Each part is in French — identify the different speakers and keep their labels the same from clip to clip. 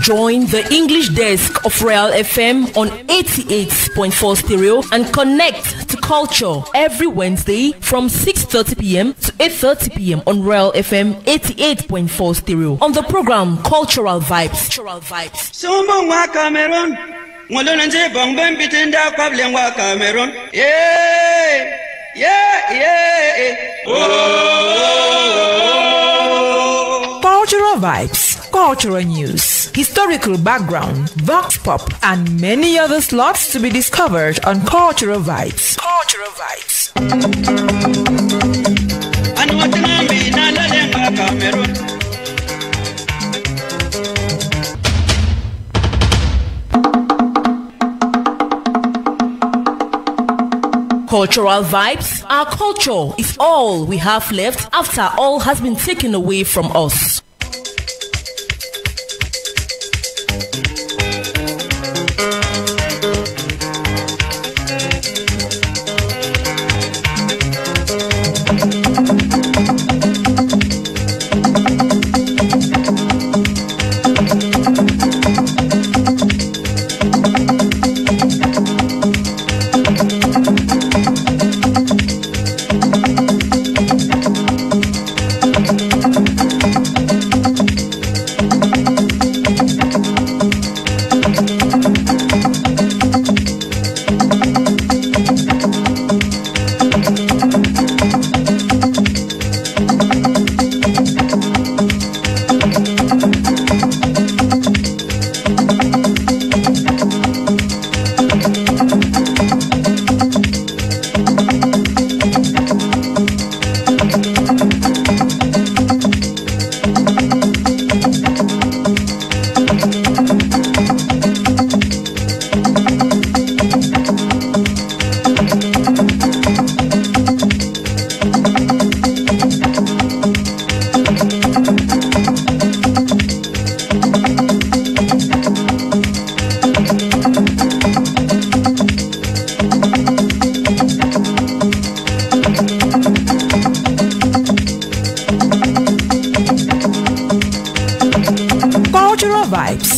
Speaker 1: Join the English desk of Real FM on 88.4 stereo and connect to culture every Wednesday from 6:30 p.m. to 8:30 p.m. on Real FM 88.4 stereo. On the program Cultural Vibes.
Speaker 2: Cameroon.
Speaker 3: Cultural vibes, cultural news, historical background, vox pop, and many other slots to be discovered on Cultural Vibes. Cultural Vibes.
Speaker 1: Cultural vibes. Our culture is all we have left after all has been taken away from us.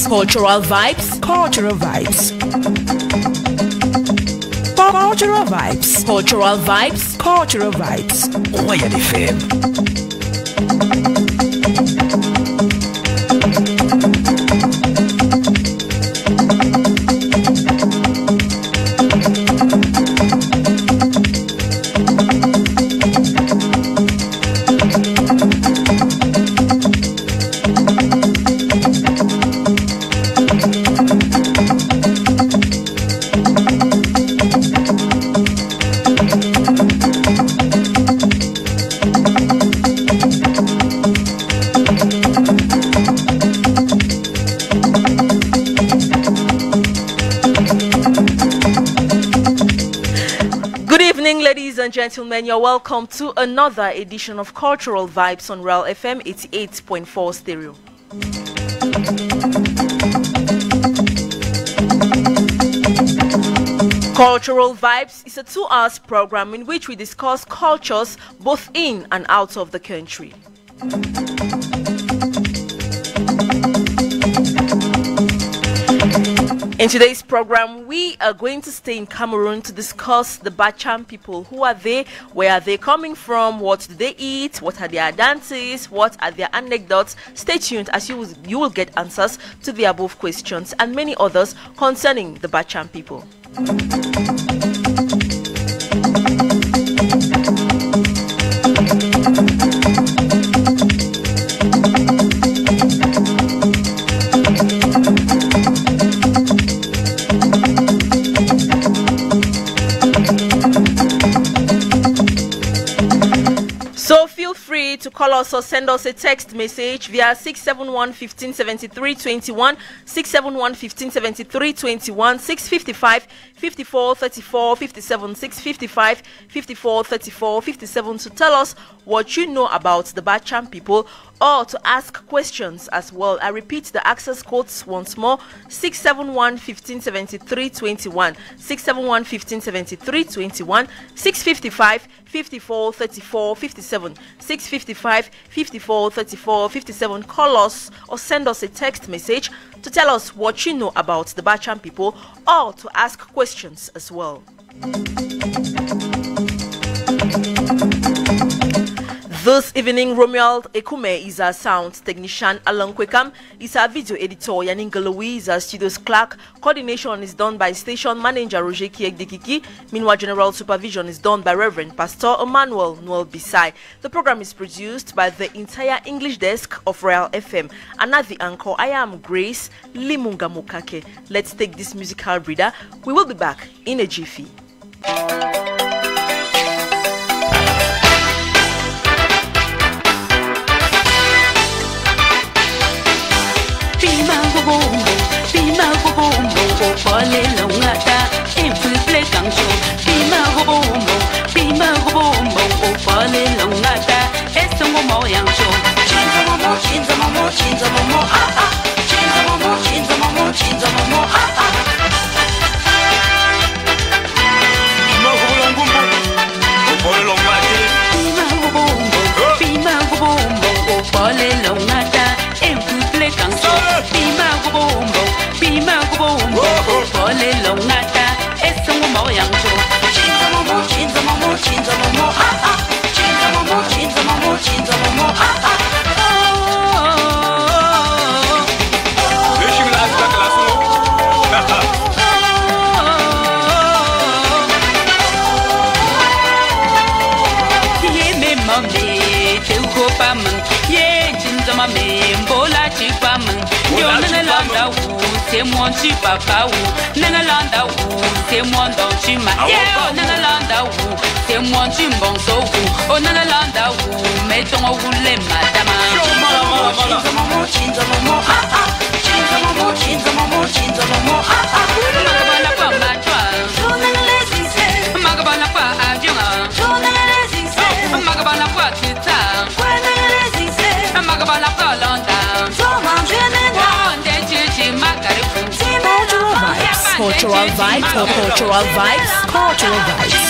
Speaker 1: Cultural vibes.
Speaker 3: Cultural vibes. Cultural vibes.
Speaker 1: Cultural vibes.
Speaker 3: Cultural vibes.
Speaker 4: Royal FM.
Speaker 1: Gentlemen, you're welcome to another edition of Cultural Vibes on Real FM 88.4 stereo. Cultural Vibes is a 2-hour program in which we discuss cultures both in and out of the country. In today's program, we are going to stay in Cameroon to discuss the Bacham people. Who are they? Where are they coming from? What do they eat? What are their dances? What are their anecdotes? Stay tuned as you will get answers to the above questions and many others concerning the Bacham people. To call us or send us a text message via 671 1573 21, 671 1573 21, 655 54 34 57, 655 54 34 57 to tell us what you know about the Bacham people or to ask questions as well. I repeat the access codes once more: 671 1573 21, 671 1573 21, 655 54 34 57, 655 54 34 57. Call us or send us a text message to tell us what you know about the Bacham people or to ask questions as well. This evening, Romuald Ekume is our sound technician. Alan Kwekam is our video editor. Yanin Galowi is our studios clerk. Coordination is done by station manager Roger Kiekdekiki. Meanwhile, general supervision is done by Reverend Pastor Emmanuel Noel Bisai. The program is produced by the entire English desk of Royal FM. And at the anchor, I am Grace Limunga Mukake. Let's take this musical breather. We will be back in a jiffy. Cultural vibes or cultural vibes? Cultural vibes.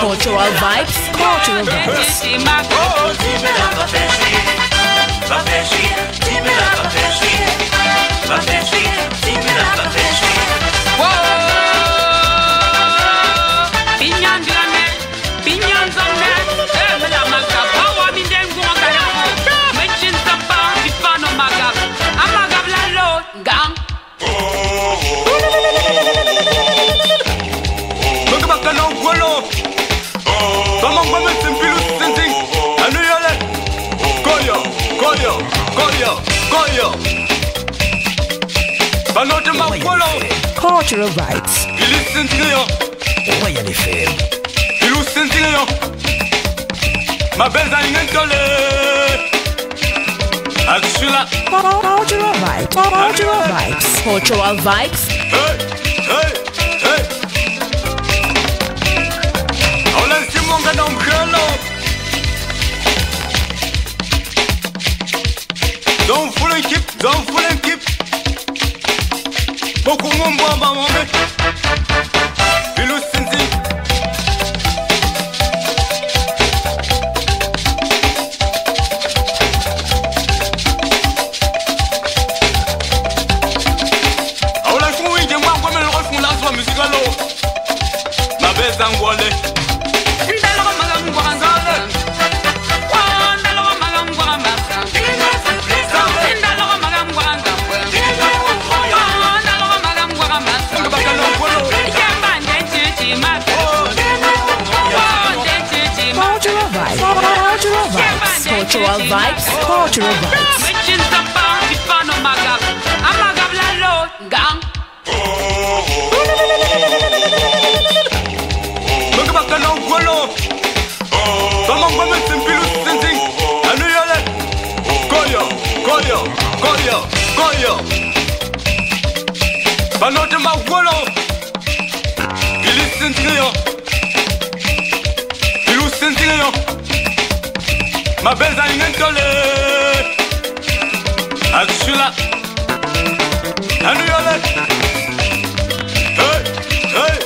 Speaker 1: Cultural vibes, cultural cultural vibes.
Speaker 2: You listen to you.
Speaker 4: Royal FM.
Speaker 2: You listen to you. Ma belle Anintole. Actually.
Speaker 3: Cultural vibes. Cultural vibes. Cultural vibes.
Speaker 2: Hey, hey, hey. On a si mon gars dans le hello. Don't fool and keep. Don't fool and keep. Beaucoup mon bon bon mon mec. You listen to.
Speaker 3: Cultural vibes, cultural vibes.
Speaker 2: magwalo. Toma ngome simpilu sensing. Anu yole. Koyo. Banote magwalo. Ilu sensing yo. Ma beza inentole. Akshula. Anu yole. Hey.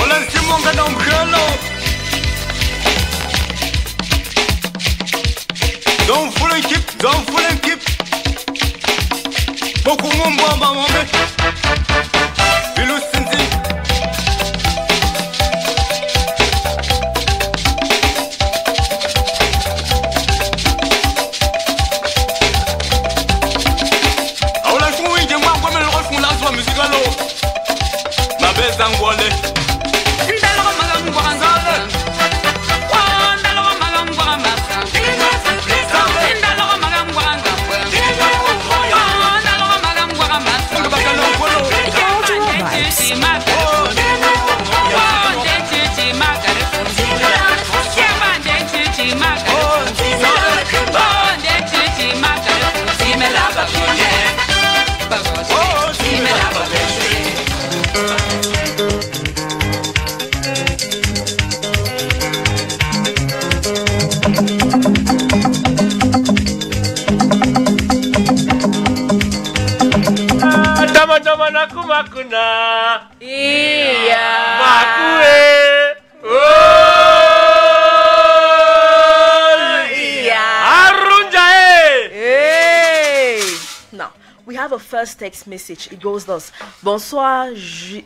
Speaker 2: Olen simonga na umkhelo. Don't fool and keep. Boku ngomba mame. Ilu sinzi. Musikalo Mabeza ngwale Ndalo magangwa nzale Ndalo magangwa masa Ndalo magangwa ngapwe Ndalo magangwa masa
Speaker 4: Makuna
Speaker 1: Iya
Speaker 4: Makue
Speaker 1: Iya
Speaker 4: Arunja
Speaker 1: Hey. Now we have a first text message. It goes thus: Bonsoir JC.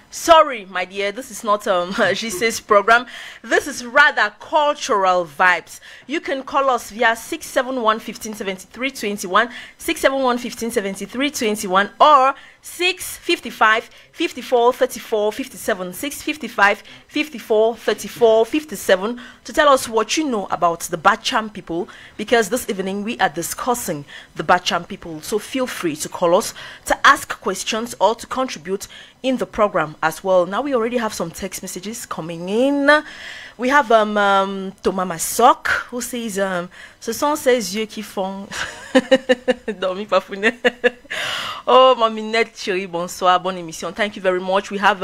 Speaker 1: Sorry, my dear, this is not JC's program. This is rather cultural vibes. You can call us via 671-1573-21, 671-1573-21, or 655-54-34-57, 655-54-34-57 to tell us what you know about the Bacham people, because this evening we are discussing the Bacham people. So feel free to call us to ask questions or to contribute in the program as well. Now we already have some text messages coming in. We have Thomas Masok who says ce sont ces yeux qui font dormi pafounet. Oh, Maminette chérie, bonsoir, bonne émission. Thank you very much. We have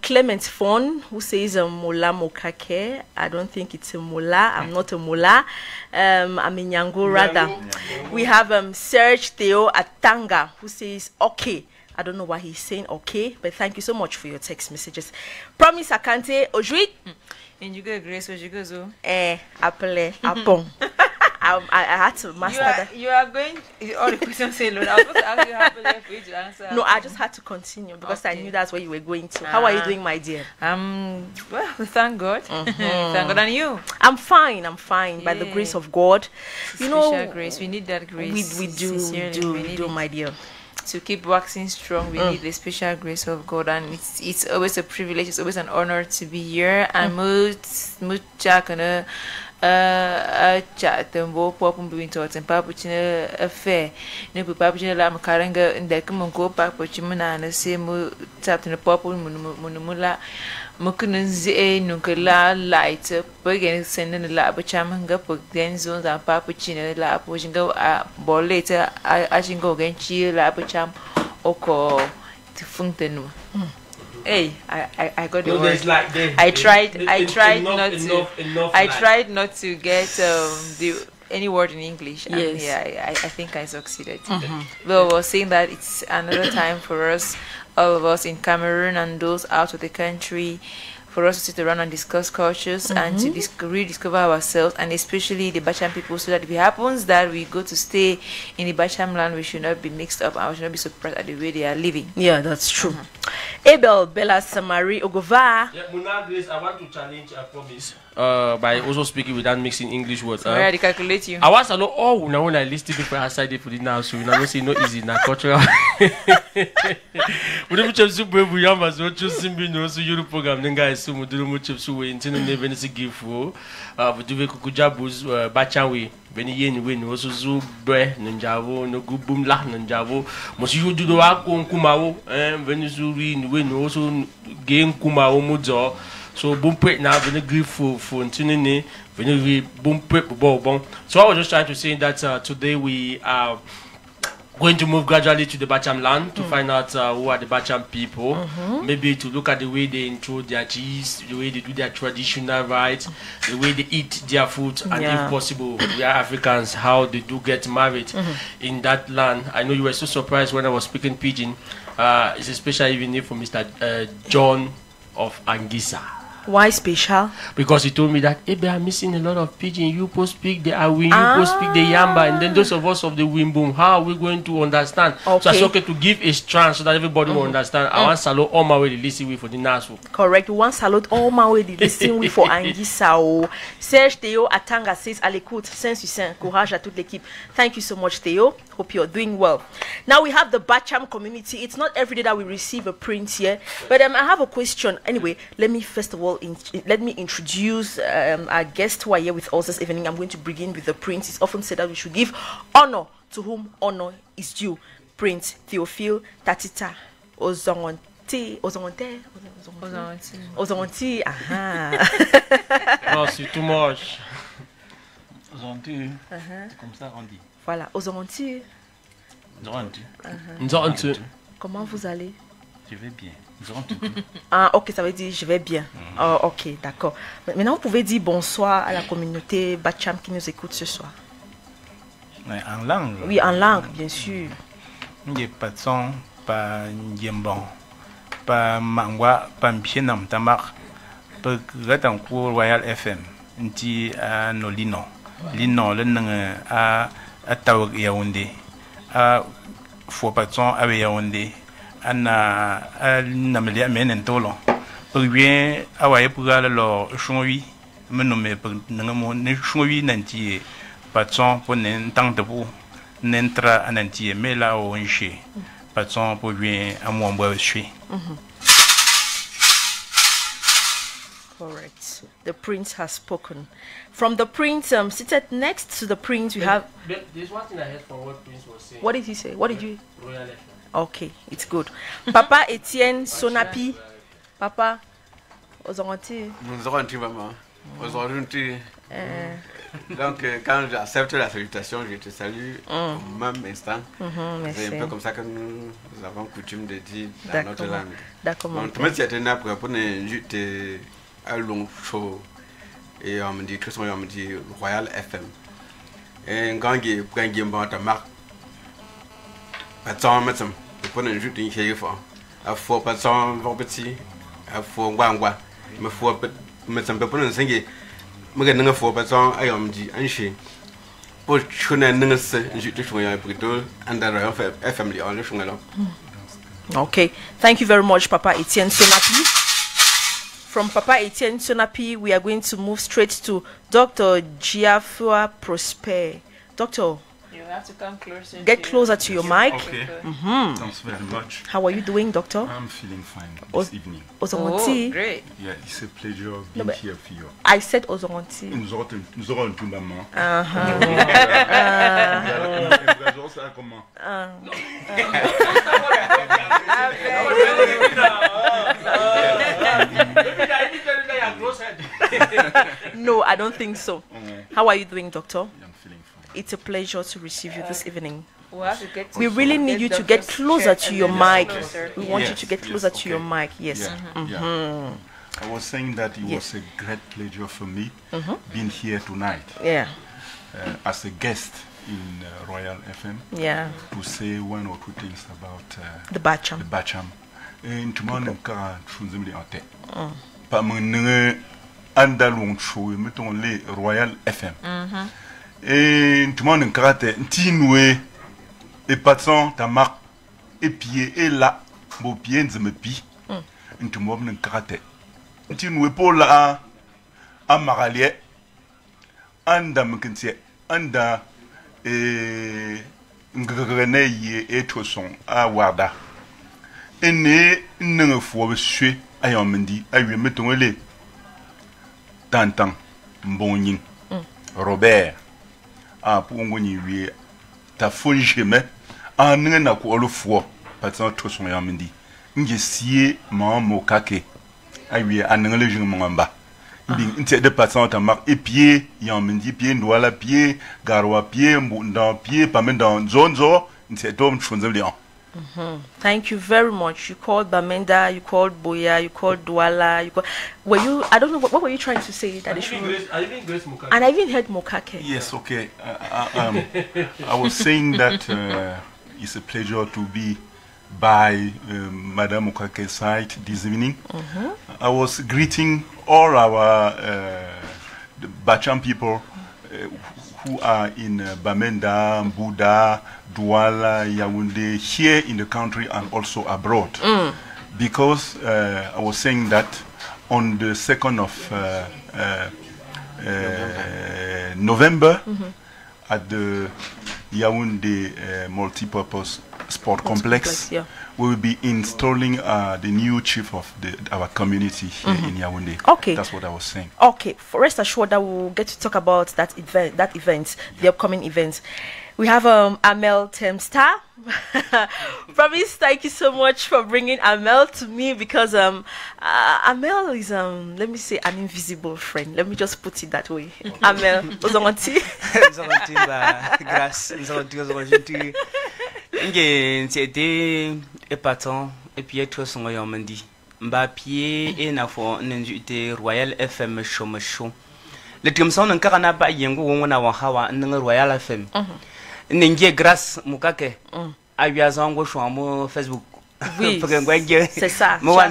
Speaker 1: Clement Fon who says Mola Mokake. I don't think it's a Mola. I'm not a Mola. I'm a Nyango rather. We have Serge Theo Atanga who says okay. I don't know why he's saying okay, but thank you so much for your text messages. Promise Akante Ojui.
Speaker 5: And you go Grace or you go zo.
Speaker 1: Apple, Apon. I had to master that.
Speaker 5: You are going all the questions say Lord. I was supposed to ask you happily for you to answer.
Speaker 1: No, I just had to continue because I knew that's where you were going to. How are you doing, my dear?
Speaker 5: Well, we thank God. Thank God. And you?
Speaker 1: I'm fine. By the grace of God. You know,
Speaker 5: special grace. We need that grace.
Speaker 1: We do, my dear.
Speaker 5: To keep waxing strong, we need the special grace of God, and it's always a privilege. It's always an honor to be here. And mucha chat and wo popum being taught and papuchina affair. No papuchina la makaranga and the kumungo papuchimana and the same tapped in a popul munumula mukunze nukala light again sending the lab chamanga put then zones and papuchina la pushing go ball later. I should go against you lab cham oko to funktenu. Hey, I got the word. Like I tried not to get any word in English.
Speaker 1: Yes.
Speaker 5: And yeah, I think I succeeded. Well, we're saying that it's another time for us, all of us in Cameroon and those out of the country, for us to sit around and discuss cultures and to rediscover ourselves, and especially the Bacham people, so that if it happens that we go to stay in the Bacham land, we should not be mixed up and we should not be surprised at the way they are living.
Speaker 1: Yeah, that's true. Abel Bella Samari Ogova.
Speaker 4: Yeah, Muna Grace, I want to challenge a promise. by also speaking without mixing English words.
Speaker 5: I had to calculate you.
Speaker 4: I was alone. Oh, now when I listen to people outside for the now, so you know, say no easy na cultural. We don't have super we have as well. Just simply no so Europe program. Then guys, so we don't much of so we intend to never see give for. We do we kukujabus bachanwe. When you win, also zo bre nanjavo no good boom lah nanjavo. Must you do the work on kumao? When you win, also game kumao mudzo. So boom prep now when you grief for tuning when you boom prep bon. So I was just trying to say that today we are going to move gradually to the Bacham land to find out who are the Bacham people. Maybe to look at the way they introduce their cheese, the way they do their traditional rites, the way they eat their food, and if possible, we are Africans, how they do get married in that land. I know you were so surprised when I was speaking Pidgin. It's a special evening for Mr. John of Angisa.
Speaker 1: Why special?
Speaker 4: Because he told me that they are missing a lot of Pidgin. You post speak the Awin, you post speak the Yamba, and then those of us of the Wimboom, how are we going to understand?
Speaker 1: Okay.
Speaker 4: So it's okay to give a chance so that everybody will understand. I want Salo all my way to listen with for the Nasu.
Speaker 1: Correct. We want salute all my way to listen with for Angisa. Serge Theo Atanga says à l'écoute, Saint-Sucin, courage à toute l'équipe. Thank you so much, Theo. Hope you're doing well. Now we have the Bacham community. It's not every day that we receive a print here, but I have a question. Anyway, let me first of all let me introduce our guest who are here with us this evening. I'm going to begin with the Prince. It's often said that we should give honor to whom honor is due. Prince Theophile Tatita Ozongonti. Aha.
Speaker 4: Oh, c'est too much.
Speaker 6: Ozonti. Comme ça on dit.
Speaker 1: Voilà, Ozongonti.
Speaker 4: Nzontu.
Speaker 1: Comment vous allez?
Speaker 6: Je vais bien.
Speaker 1: Ah, ok, ça veut dire je vais bien. Oh, ok, d'accord. Maintenant, vous pouvez dire bonsoir à la communauté Bacham qui nous écoute ce soir.
Speaker 6: En langue?
Speaker 1: Oui, en langue, bien sûr.
Speaker 6: N'y pas de son, pas Ndiembon, pas Mangwa, pas Mpienam Tamar, pas Gatancourt Royal FM, Nti à Nolino. Lino, le nom à Tawag Yaoundé, à Faux Patson à Yaoundé. Ana namelia menen tolo pour bien awaye pour alors chonwi me nommer pour ngamo ne chonwi nanti patson pour n'entang de pour n'entra ananti mais là au nché patson pour bien à moi bois suis.
Speaker 1: Correct. The prince has spoken. From the prince, seated next to the prince, we have.
Speaker 4: There's one thing I heard from what Prince was saying.
Speaker 1: What did he say? What did you?
Speaker 4: Royal FM.
Speaker 1: Okay, it's good. Papa Etienne Sonapi. Papa Ozongonti.
Speaker 7: Ozongonti, maman. Ozongonti. Donc, quand j'accepte la salutation, je te salue au même instant. C'est un peu comme ça que nous avons coutume de dire dans notre langue.
Speaker 1: D'accord.
Speaker 7: Donc, moi, c'est un après pour ne juste un long show. Et on me dit, que on me dit Royal FM. Et quand il y a un marque, patron, madame, pour ne juste une chérie fort. À fort patron, vos petits, à fort guangua. Mais fort, mais ça me peut pas nous enseigner. Mais quand on fort patron, aïe, on me dit, un chien. Pour que nous ne se juste soyons plutôt under Royal FM, on le chien là.
Speaker 1: Okay, thank you very much, Papa Etienne Sonapi. From Papa Etienne Sonapi, we are going to move straight to Dr. Giafua Prosper. Doctor,
Speaker 5: you have to come closer.
Speaker 1: Get closer to your mic.
Speaker 6: Okay. Thanks very much.
Speaker 1: How are you doing, Doctor?
Speaker 6: I'm feeling fine this evening.
Speaker 1: Ozongonti.
Speaker 5: Oh, great.
Speaker 6: Yeah, it's a pleasure being here for you.
Speaker 1: I said Ozongonti.
Speaker 6: Nous aurons tout maman.
Speaker 1: No, I don't think so. How are you doing, Doctor?
Speaker 6: I'm feeling fine.
Speaker 1: It's a pleasure to receive you this evening.
Speaker 5: We
Speaker 1: really need you to get closer to your mic. We want you
Speaker 6: Yes,
Speaker 1: to get closer to your mic. Yes.
Speaker 6: Yeah. I was saying that it was a great pleasure for me being here tonight.
Speaker 1: Yeah.
Speaker 6: As a guest in Royal FM.
Speaker 1: Yeah.
Speaker 6: To say one or two things about
Speaker 1: the Bacham.
Speaker 6: The Bacham. And tomorrow, pas mon andalong show mettons les Royal FM et tout le monde karate tinoué et passant ta marque et pied et là beau pied me pi tout le monde karate tinoué pour là
Speaker 8: amagalie anda mkintie anda ngagane ye etoson a wada ene nngefo beswe ayomndi awie metongole tantan mbonyin Robert a pungoni wie ta fonjeme an na ko olofo patsan toson yomndi nge sie ma mokake awie anngele jing mongamba Inte de patsan ta mark pied yomndi pied ndwala pied garwa pied mbunda pied pamenda zonzo inte dom chonzelian.
Speaker 1: Thank you very much. You called Bamenda, you called Boya, you called Douala, you called... Were you... I don't know, what were you trying to say? That and I even heard Mokake.
Speaker 8: Yes, okay. I was saying that it's a pleasure to be by Madame Mokake's side this evening. I was greeting all our the Bacham people who are in Bamenda, Mbuda, Douala, Yaoundé, here in the country and also abroad. Because I was saying that on the 2nd of November at the Yaoundé multipurpose sport complex, we will be installing the new chief of our community here in Yaoundé.
Speaker 1: Okay.
Speaker 8: That's what I was saying.
Speaker 1: Okay, rest assured that we'll get to talk about that event, the upcoming event. We have Amel Temstar. Promise, thank you so much for bringing Amel to me, because Amel is let me say, an invisible friend. Let me just put it that way. Amel, Ozonti.
Speaker 9: Grâce, Ozonti. Nge c'était épatant et puis être son yomandi. Mba pied et na fo n'injute Royal FM show. Le timson nkara na ba yengo wona wa hawa n'nga Royal FM. N'nge grâce mukake. Abia zango shwamo Facebook.
Speaker 1: Oui, c'est ça.
Speaker 9: Moi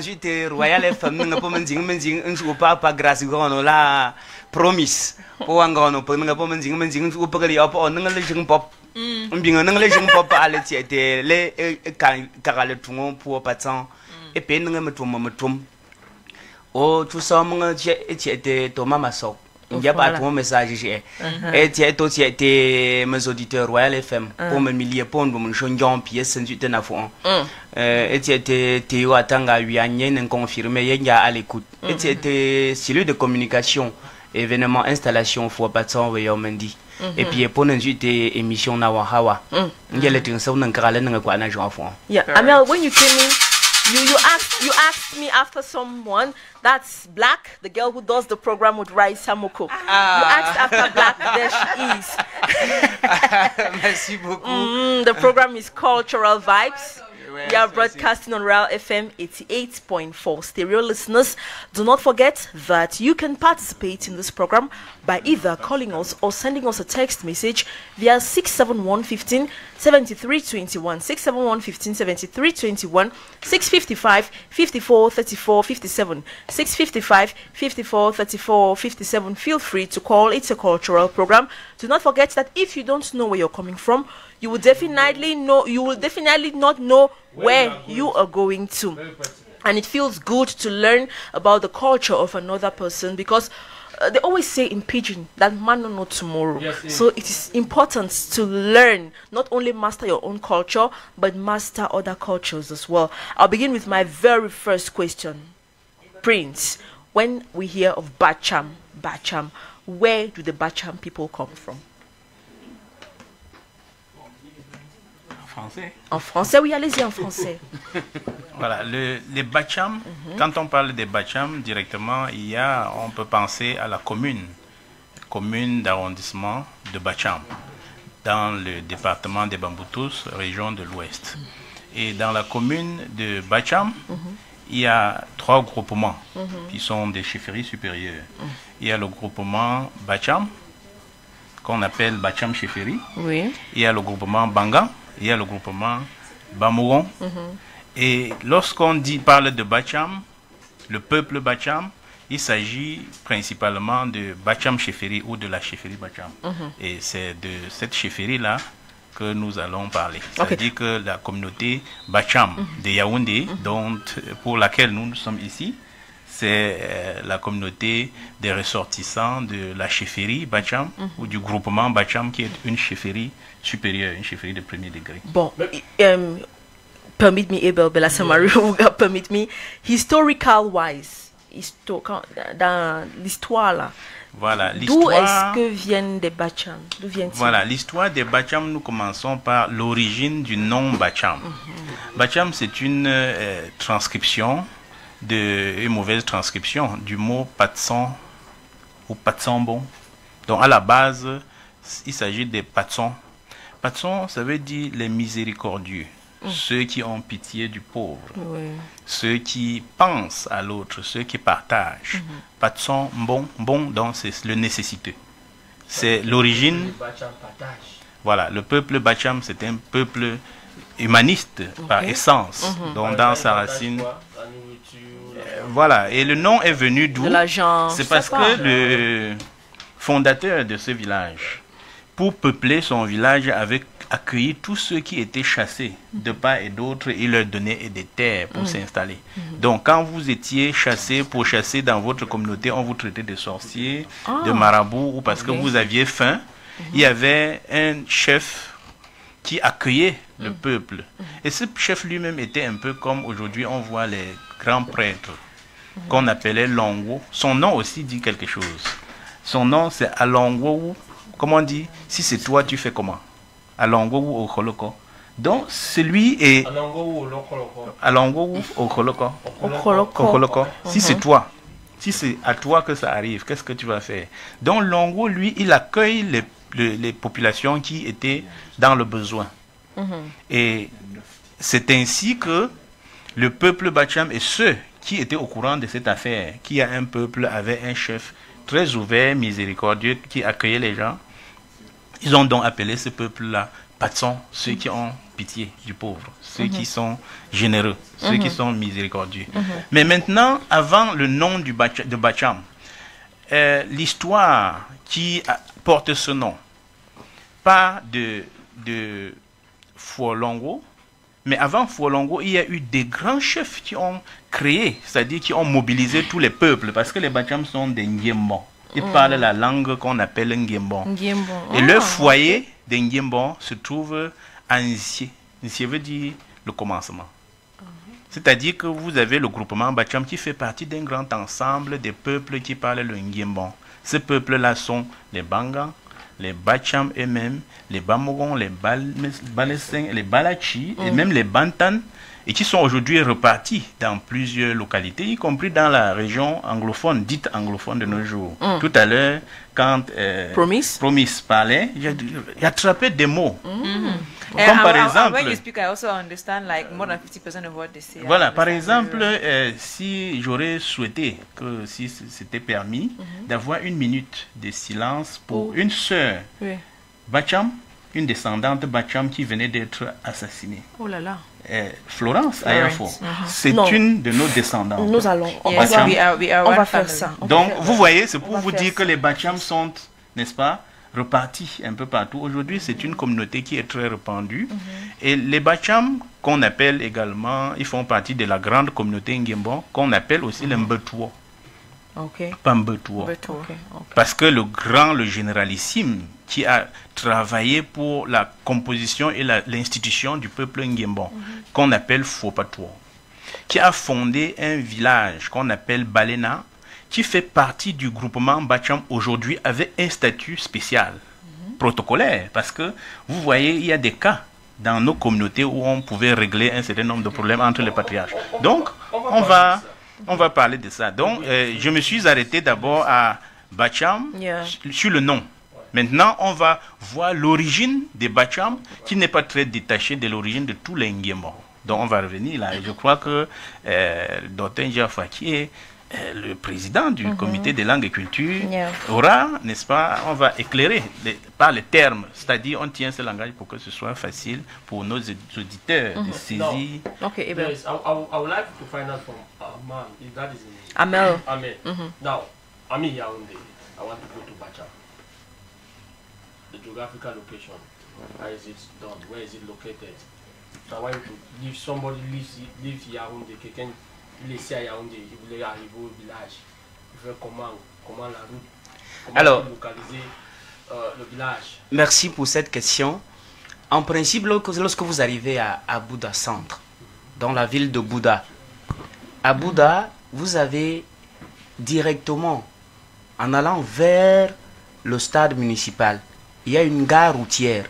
Speaker 9: j'étais Royal FM n'nga po menjing nju pa grâce gono la promise. Po ngono po n'nga po menjing nju pa kali op n'nga le jing pop. Bien n'nga le jing pop ale tiete le karale tungo pour patsan et pe n'nga metum. O tout ça m'nga tiete Thomas Masok. Il y a pas de message j'ai et tu étais mes auditeurs Royal FM pour me milier pour me changeant pièce c'est na fond et tu étais Théo Atanga Wianye n'en confirmé il y a à l'écoute et tu étais cellule de communication événement installation fois patron Weyomandi et puis pour nous était émission na Hawa il y a les trucs ça on n'en n'en quoi na jouer fond.
Speaker 1: Yeah, Amel, when you came in, you asked me after someone. That's Black, the girl who does the program with Raisa Moko. You asked after Black, there she is.
Speaker 9: Merci beaucoup.
Speaker 1: The program is Cultural Vibes. We are broadcasting on Real FM 88.4. Stereo listeners, do not forget that you can participate in this program by either calling us or sending us a text message via 67115 7321, 67115 7321, 655 54 34 57, 655 54 34 57. Feel free to call. It's a cultural program. Do not forget that if you don't know where you're coming from, you will definitely not know where you are going to. And it feels good to learn about the culture of another person, because they always say in Pidgin that man don't know tomorrow. Yes, so it is important to learn, not only master your own culture, but master other cultures as well. I'll begin with my very first question. Prince, when we hear of Bacham, where do the Bacham people come from?
Speaker 6: Français.
Speaker 1: En français, oui, allez-y en français.
Speaker 6: Voilà, les Bacham, quand on parle des Bacham directement, on peut penser à la commune d'arrondissement de Bacham, dans le département des Bamboutous, région de l'Ouest. Et dans la commune de Bacham, il y a 3 groupements qui sont des chefferies supérieures. Il y a le groupement Bacham, qu'on appelle Bacham Chefferie. Oui. Il y a le groupement Bangan. Il y a le groupement Bamouron. Et lorsqu'on parle de Bacham, le peuple Bacham, il s'agit principalement de Bacham Chefferie ou de la chefferie Bacham. Et c'est de cette chefferie-là que nous allons parler. C'est-à-dire que la communauté Bacham de Yaoundé, pour laquelle nous sommes ici, c'est la communauté des ressortissants de la chefferie Bacham ou du groupement Bacham qui est une chefferie supérieure, une chefferie de premier degré.
Speaker 1: Bon, permit me, Abel Bella Samari, permit me, historical wise, dans l'histoire là.
Speaker 6: Voilà,
Speaker 1: d'où est-ce que viennent des Bacham? D'où viennent-ils?
Speaker 6: Voilà, l'histoire des Bacham, nous commençons par l'origine du nom Bacham. Bacham, c'est une transcription, une mauvaise transcription du mot patson ou patsambon. Donc à la base, il s'agit des patsons. Patson, ça veut dire les miséricordieux. Ceux qui ont pitié du pauvre, ceux qui pensent à l'autre, ceux qui partagent. Patson, bon, donc c'est le nécessiteux. C'est l'origine. Voilà, le peuple Bacham, c'est un peuple humaniste par essence, donc dans sa racine. Voilà, et le nom est venu d'où? C'est parce que le fondateur de ce village, pour peupler son village, avait accueilli tous ceux qui étaient chassés de part et d'autre, et leur donnait des terres pour s'installer. Donc quand vous étiez chassé pour chasser dans votre communauté, on vous traitait de sorciers, de marabouts, ou parce que vous aviez faim. Il y avait un chef qui accueillait le peuple. Et ce chef lui-même était un peu comme aujourd'hui on voit les grands prêtres qu'on appelait Longo. Son nom aussi dit quelque chose. Son nom c'est Alongo. Comment on dit? Si c'est toi, tu fais comment? Alongo ou Okholoko. Donc celui est Alongo ou Okholoko. Okholoko. Si c'est toi, si c'est à toi que ça arrive, qu'est-ce que tu vas faire? Donc Longo, lui, il accueille les populations qui étaient dans le besoin. Et c'est ainsi que le peuple Bacham et ceux qui étaient au courant de cette affaire, qui a un peuple avait un chef très ouvert, miséricordieux, qui accueillait les gens, ils ont donc appelé ce peuple-là Patson, ceux qui ont pitié du pauvre, ceux qui sont généreux, ceux qui sont miséricordieux. Mais maintenant, avant le nom de Bacham, l'histoire qui porte ce nom, pas de Fuolongo, mais avant Fuolongo, il y a eu des grands chefs qui ont créé, c'est-à-dire qui ont mobilisé tous les peuples, parce que les Bacham sont des Ngiembon. Ils parlent la langue qu'on appelle Ngiembon. Et leur foyer de Ngiembon se trouve à Nsié. Nsié veut dire le commencement. C'est-à-dire que vous avez le groupement Bacham qui fait partie d'un grand ensemble des peuples qui parlent le Ngiembon. Ces peuples-là sont les Bangans, les Bacham eux-mêmes, les Bamogon, les Balessins, les Balachi et même les Bantan, et qui sont aujourd'hui repartis dans plusieurs localités, y compris dans la région anglophone, dite anglophone de nos jours. Tout à l'heure, quand Promise parlait, il attrapait des mots. Comme par exemple...
Speaker 5: When you speak, I also understand like more than 50% of what they say.
Speaker 6: Voilà, par exemple, si j'aurais souhaité que, si c'était permis, d'avoir une minute de silence pour une sœur Bacham, une descendante Bacham qui venait d'être assassinée.
Speaker 1: Oh là là.
Speaker 6: Florence Ayafo, c'est une de nos descendantes.
Speaker 1: Nous allons, on va faire ça.
Speaker 6: Donc, vous voyez, c'est pour vous dire que les Bacham sont, n'est-ce pas, repartis un peu partout. Aujourd'hui, c'est une communauté qui est très répandue. Et les Bacham, qu'on appelle également, ils font partie de la grande communauté Ngiembon, qu'on appelle aussi les Mbetouo. Pas Mbetouo. Parce que le généralissime, qui a travaillé pour la composition et l'institution du peuple Ngiembon, qu'on appelle Fopatouo, qui a fondé un village qu'on appelle Balena, qui fait partie du groupement Bacham aujourd'hui avec un statut spécial, protocolaire, parce que vous voyez, il y a des cas dans nos communautés où on pouvait régler un certain nombre de problèmes entre les patriarches. Donc, on va parler de ça. Donc, je me suis arrêté d'abord à Bacham sur le nom. Maintenant, on va voir l'origine des Bacham, qui n'est pas très détachée de l'origine de tous les Ngiembon. Donc, on va revenir là. Et je crois que Dr. Ndiafa, qui est le président du comité des langues et cultures, aura, n'est-ce pas, on va éclairer par les termes. C'est-à-dire, on tient ce langage pour que ce soit facile pour nos auditeurs de saisir.
Speaker 4: Yes, I would like to find out from Amel, if that is in
Speaker 1: Amel.
Speaker 4: Now, I'm in Yaoundé. I want to go to Bacham. The geographical location, how is it done, where is it located? So I want to, if somebody lives Yaoundé, can laissé à Yaoundé, il voulait arriver au village. Il fait comment la route, comment
Speaker 9: Alors,
Speaker 4: localiser le village.
Speaker 9: Merci pour cette question. En principe, lorsque vous arrivez à Bouddha Centre, dans la ville de Bouddha, à Bouddha, vous avez directement, en allant vers le stade municipal, il y a une gare routière.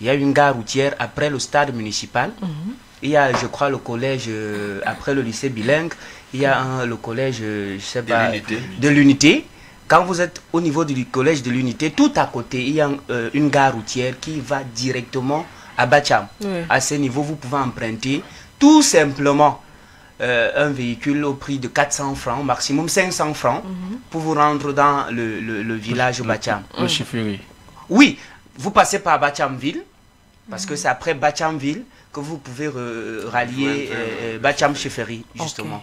Speaker 9: Il y a une gare routière après le stade municipal. Il y a, je crois, le collège, après le lycée bilingue, il y a le collège, je sais pas, de l'unité. Quand vous êtes au niveau du collège de l'unité, tout à côté, il y a une gare routière qui va directement à Bacham. À ce niveau, vous pouvez emprunter tout simplement un véhicule au prix de 400 francs, maximum 500 francs, pour vous rendre dans le village Bacham.
Speaker 4: Le Chifiri.
Speaker 9: Oui, vous passez par Bachamville, parce que c'est après Bachamville que vous pouvez rallier Bacham Cheffery, justement.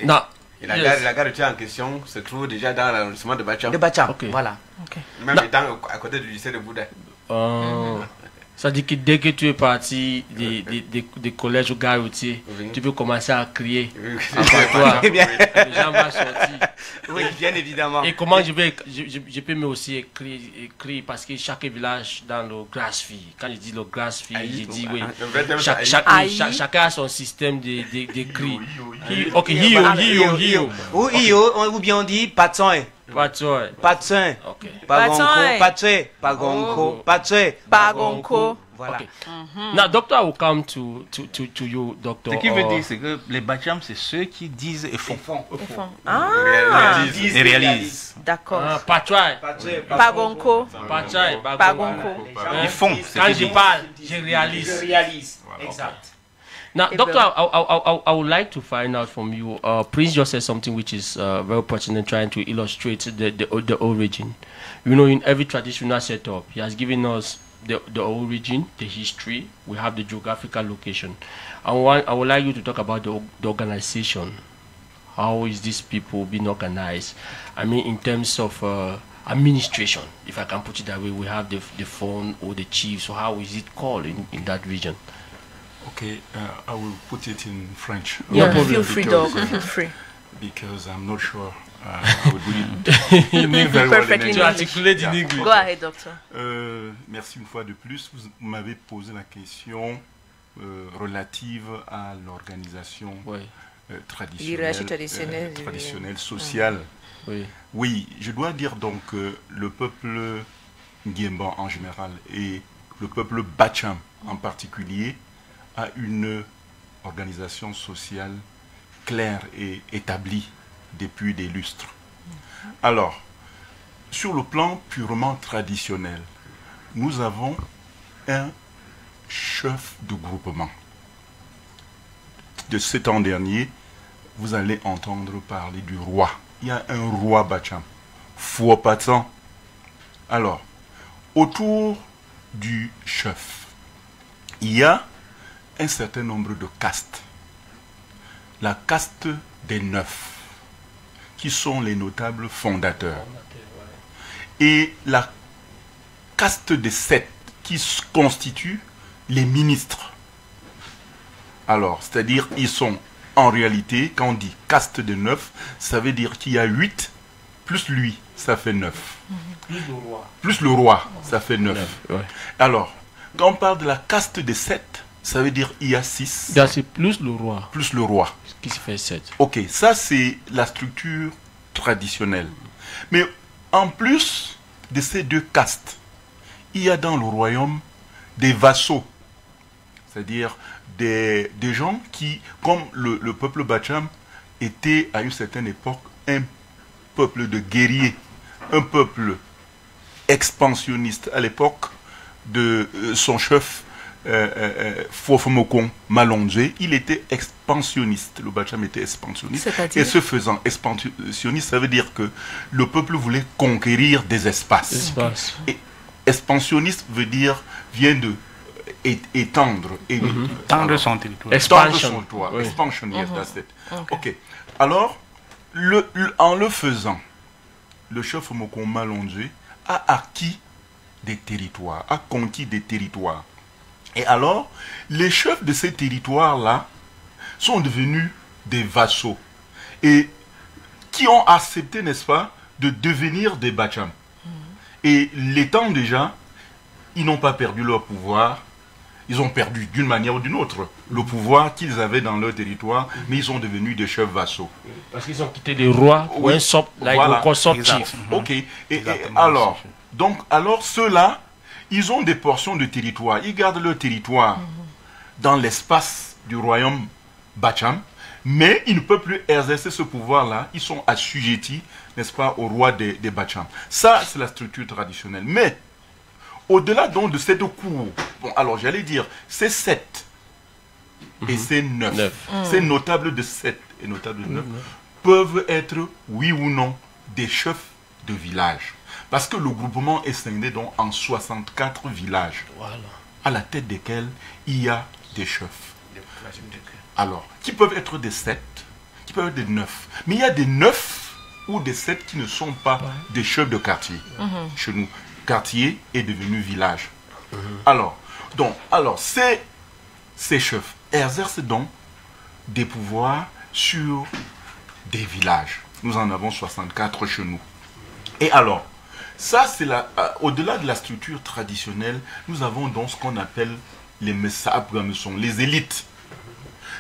Speaker 4: Non.
Speaker 7: Et la gare routière en question se trouve déjà dans l'arrondissement de Bacham.
Speaker 9: De Bacham, voilà.
Speaker 7: Même étant à côté du lycée de Bouddha.
Speaker 4: Ça dit que dès que tu es parti des collèges ou gares routiers, tu peux commencer à crier. Toi, les gens vont sortir.
Speaker 9: Oui, bien évidemment.
Speaker 4: Et comment je peux me aussi écrire parce que chaque village dans le Grassfield, quand je dis le Grassfield, je dis oui. Chacun a son système de cris. Ok, hiyo.
Speaker 9: Ou bien on dit patsoin.
Speaker 4: Patsoin.
Speaker 9: Patsoin.
Speaker 4: Ok.
Speaker 9: Patsoin. Pagonko. Patsoin.
Speaker 5: Pagonko.
Speaker 9: Voilà.
Speaker 4: Okay. Now, doctor, I will come to you, doctor.
Speaker 6: Ce qui veut dire, c'est que les Bacham, c'est ceux qui disent et font.
Speaker 5: Ah,
Speaker 6: Et réalisent.
Speaker 5: d'accord.
Speaker 4: Patsoin.
Speaker 5: Pagonko.
Speaker 4: Patsoin.
Speaker 5: Pagonko.
Speaker 6: Ils font.
Speaker 4: Quand je parle, je réalise.
Speaker 9: Exact.
Speaker 4: Now, doctor, I would like to find out from you. Please just say something which is very pertinent, trying to illustrate the origin. You know, in every traditional setup, he has given us the origin, the history. We have the geographical location. I would like you to talk about the organization. How is these people being organized? I mean, in terms of administration, if I can put it that way, we have the phone or the chief. So how is it called in that region?
Speaker 8: Okay, I will put it in French.
Speaker 5: Yeah, feel free, dog. Feel free.
Speaker 8: Because I'm not sure I would do it very well in English.
Speaker 4: To articulate in English.
Speaker 5: Go ahead, doctor.
Speaker 8: Merci une fois de plus. Vous m'avez posé la question relative à l'organisation traditionnelle, sociale. Oui, je dois dire donc que le peuple Nguemban en général et le peuple Bacham en particulier a une organisation sociale claire et établie depuis des lustres. Alors, sur le plan purement traditionnel, nous avons un chef de groupement. De cet an dernier, vous allez entendre parler du roi. Il y a un roi Bacham, Fouopatsan. Alors, autour du chef, il y a un certain nombre de castes. La caste des 9, qui sont les notables fondateurs. Et la caste des 7, qui constituent les ministres. Alors, c'est-à-dire, ils sont en réalité, quand on dit caste de 9, ça veut dire qu'il y a 8, plus lui, ça fait 9. Plus le roi, ça fait 9. Alors, quand on parle de la caste des 7, ça veut dire qu'il y a 6.
Speaker 4: C'est plus le roi.
Speaker 8: Plus le roi.
Speaker 4: Qui se fait 7.
Speaker 8: Ok, ça c'est la structure traditionnelle. Mais en plus de ces deux castes, il y a dans le royaume des vassaux. C'est-à-dire des gens qui, comme le peuple Bacham, était à une certaine époque un peuple de guerriers. Un peuple expansionniste à l'époque de son chef Fofomokon Malongé, il était expansionniste. Le Bacham était expansionniste. Et ce faisant expansionniste, ça veut dire que le peuple voulait conquérir des espaces. Et expansionniste vient de étendre.
Speaker 6: Étendre son territoire.
Speaker 8: Expansion. Expansion, yes, that's it. Ok. Alors, en le faisant, le chef Fofomokon Malongé a acquis des territoires, a conquis des territoires. Et alors, les chefs de ces territoires-là sont devenus des vassaux et qui ont accepté, n'est-ce pas, de devenir des Bacham. Et l'étant déjà, ils n'ont pas perdu leur pouvoir, ils ont perdu d'une manière ou d'une autre le pouvoir qu'ils avaient dans leur territoire, mais ils sont devenus des chefs vassaux.
Speaker 4: Parce qu'ils ont quitté les rois pour un sort,
Speaker 8: voilà.
Speaker 4: chief.
Speaker 8: Ok. Et alors ceux-là, ils ont des portions de territoire. Ils gardent leur territoire dans l'espace du royaume Bacham, mais ils ne peuvent plus exercer ce pouvoir-là. Ils sont assujettis, n'est-ce pas, au roi des Bacham. Ça, c'est la structure traditionnelle. Mais au-delà donc de cette cour, bon, alors j'allais dire, c'est 7 et c'est 9. Ces notables de 7 et notables de 9 peuvent être, oui ou non, des chefs de village. Parce que le groupement est scindé donc en 64 villages, à la tête desquels il y a des chefs. Alors, qui peuvent être des 7, qui peuvent être des 9. Mais il y a des 9 ou des 7 qui ne sont pas des chefs de quartier chez nous. Quartier est devenu village. Alors ces chefs exercent donc des pouvoirs sur des villages. Nous en avons 64 chez nous. Et alors, ça c'est au-delà de la structure traditionnelle, nous avons donc ce qu'on appelle les messab, les élites,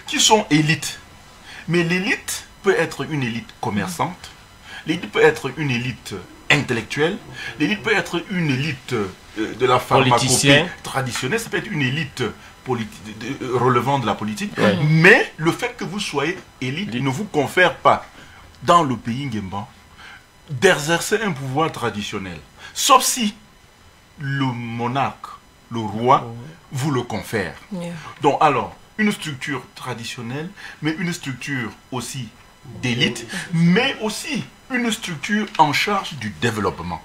Speaker 8: qui sont élites. Mais l'élite peut être une élite commerçante, l'élite peut être une élite intellectuelle, l'élite peut être une élite de la pharmacopée traditionnelle, ça peut être une élite relevant de la politique, mais le fait que vous soyez élite ne vous confère pas, dans le pays Nguemban, d'exercer un pouvoir traditionnel, sauf si le monarque, le roi, vous le confère. Donc alors, une structure traditionnelle, mais une structure aussi d'élite, mais aussi une structure en charge du développement.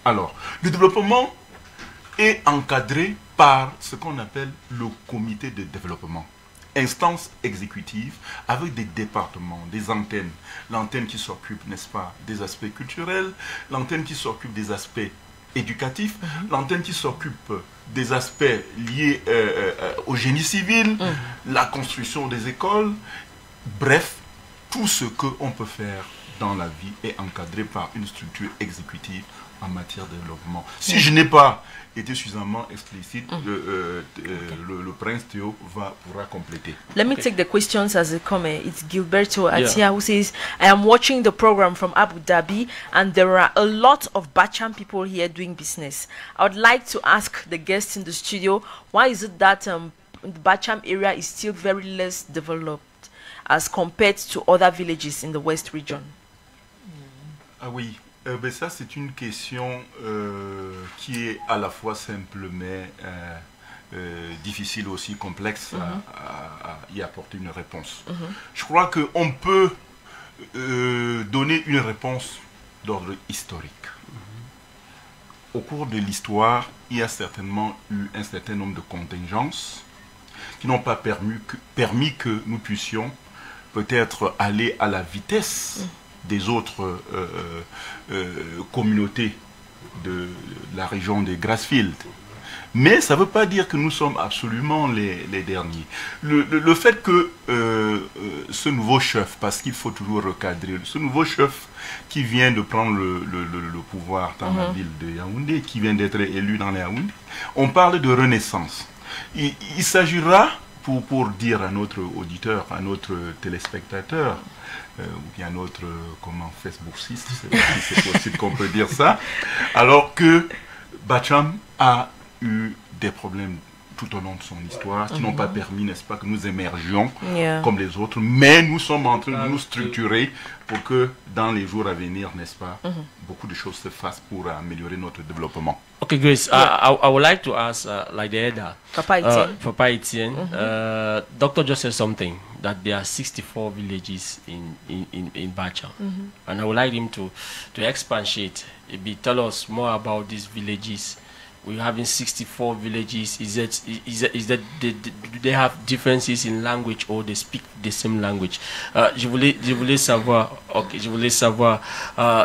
Speaker 8: Alors, le développement est encadré par ce qu'on appelle le comité de développement. Instance exécutive avec des départements, des antennes. L'antenne qui s'occupe, n'est-ce pas, des aspects culturels, l'antenne qui s'occupe des aspects éducatifs, l'antenne qui s'occupe des aspects liés au génie civil, la construction des écoles, bref, tout ce qu'on peut faire dans la vie est encadré par une structure exécutive en matière de développement. Si je n'ai pas été suffisamment explicite, le prince Théo pourra compléter.
Speaker 1: Let me take the questions as they come. It's Gilberto Atia who says, I am watching the program from Abu Dhabi and there are a lot of Bacham people here doing business. I would like to ask the guests in the studio, why is it that the Bacham area is still very less developed as compared to other villages in the West region?
Speaker 8: Ah oui, ça c'est une question qui est à la fois simple mais difficile aussi, complexe à y apporter une réponse. Je crois qu'on peut donner une réponse d'ordre historique. Au cours de l'histoire, il y a certainement eu un certain nombre de contingences qui n'ont pas permis que nous puissions peut-être aller à la vitesse des autres communautés de la région des Grassfields. Mais ça ne veut pas dire que nous sommes absolument les derniers. Le fait que ce nouveau chef, parce qu'il faut toujours recadrer, ce nouveau chef qui vient de prendre le pouvoir dans la ville de Yaoundé, qui vient d'être élu dans les Yaoundé, on parle de renaissance. Il s'agira, pour dire à notre auditeur, à notre téléspectateur, ou bien notre Facebookiste, je ne sais pas si c'est possible qu'on peut dire ça, alors que Bacham a eu des problèmes tout au long de son histoire qui n'ont pas permis, n'est-ce pas, que nous émergions comme les autres, mais nous sommes en train de nous structurer pour que dans les jours à venir, n'est-ce pas, beaucoup de choses se fassent pour améliorer notre développement.
Speaker 4: Okay, Grace, I would like to ask, like the elder, Papa Etienne, Doctor just said something, that there are 64 villages in Bacham, and I would like him to expatiate, tell us more about these villages. We're having 64 villages. Is that do they have differences in language or they speak the same language? Je voulais savoir,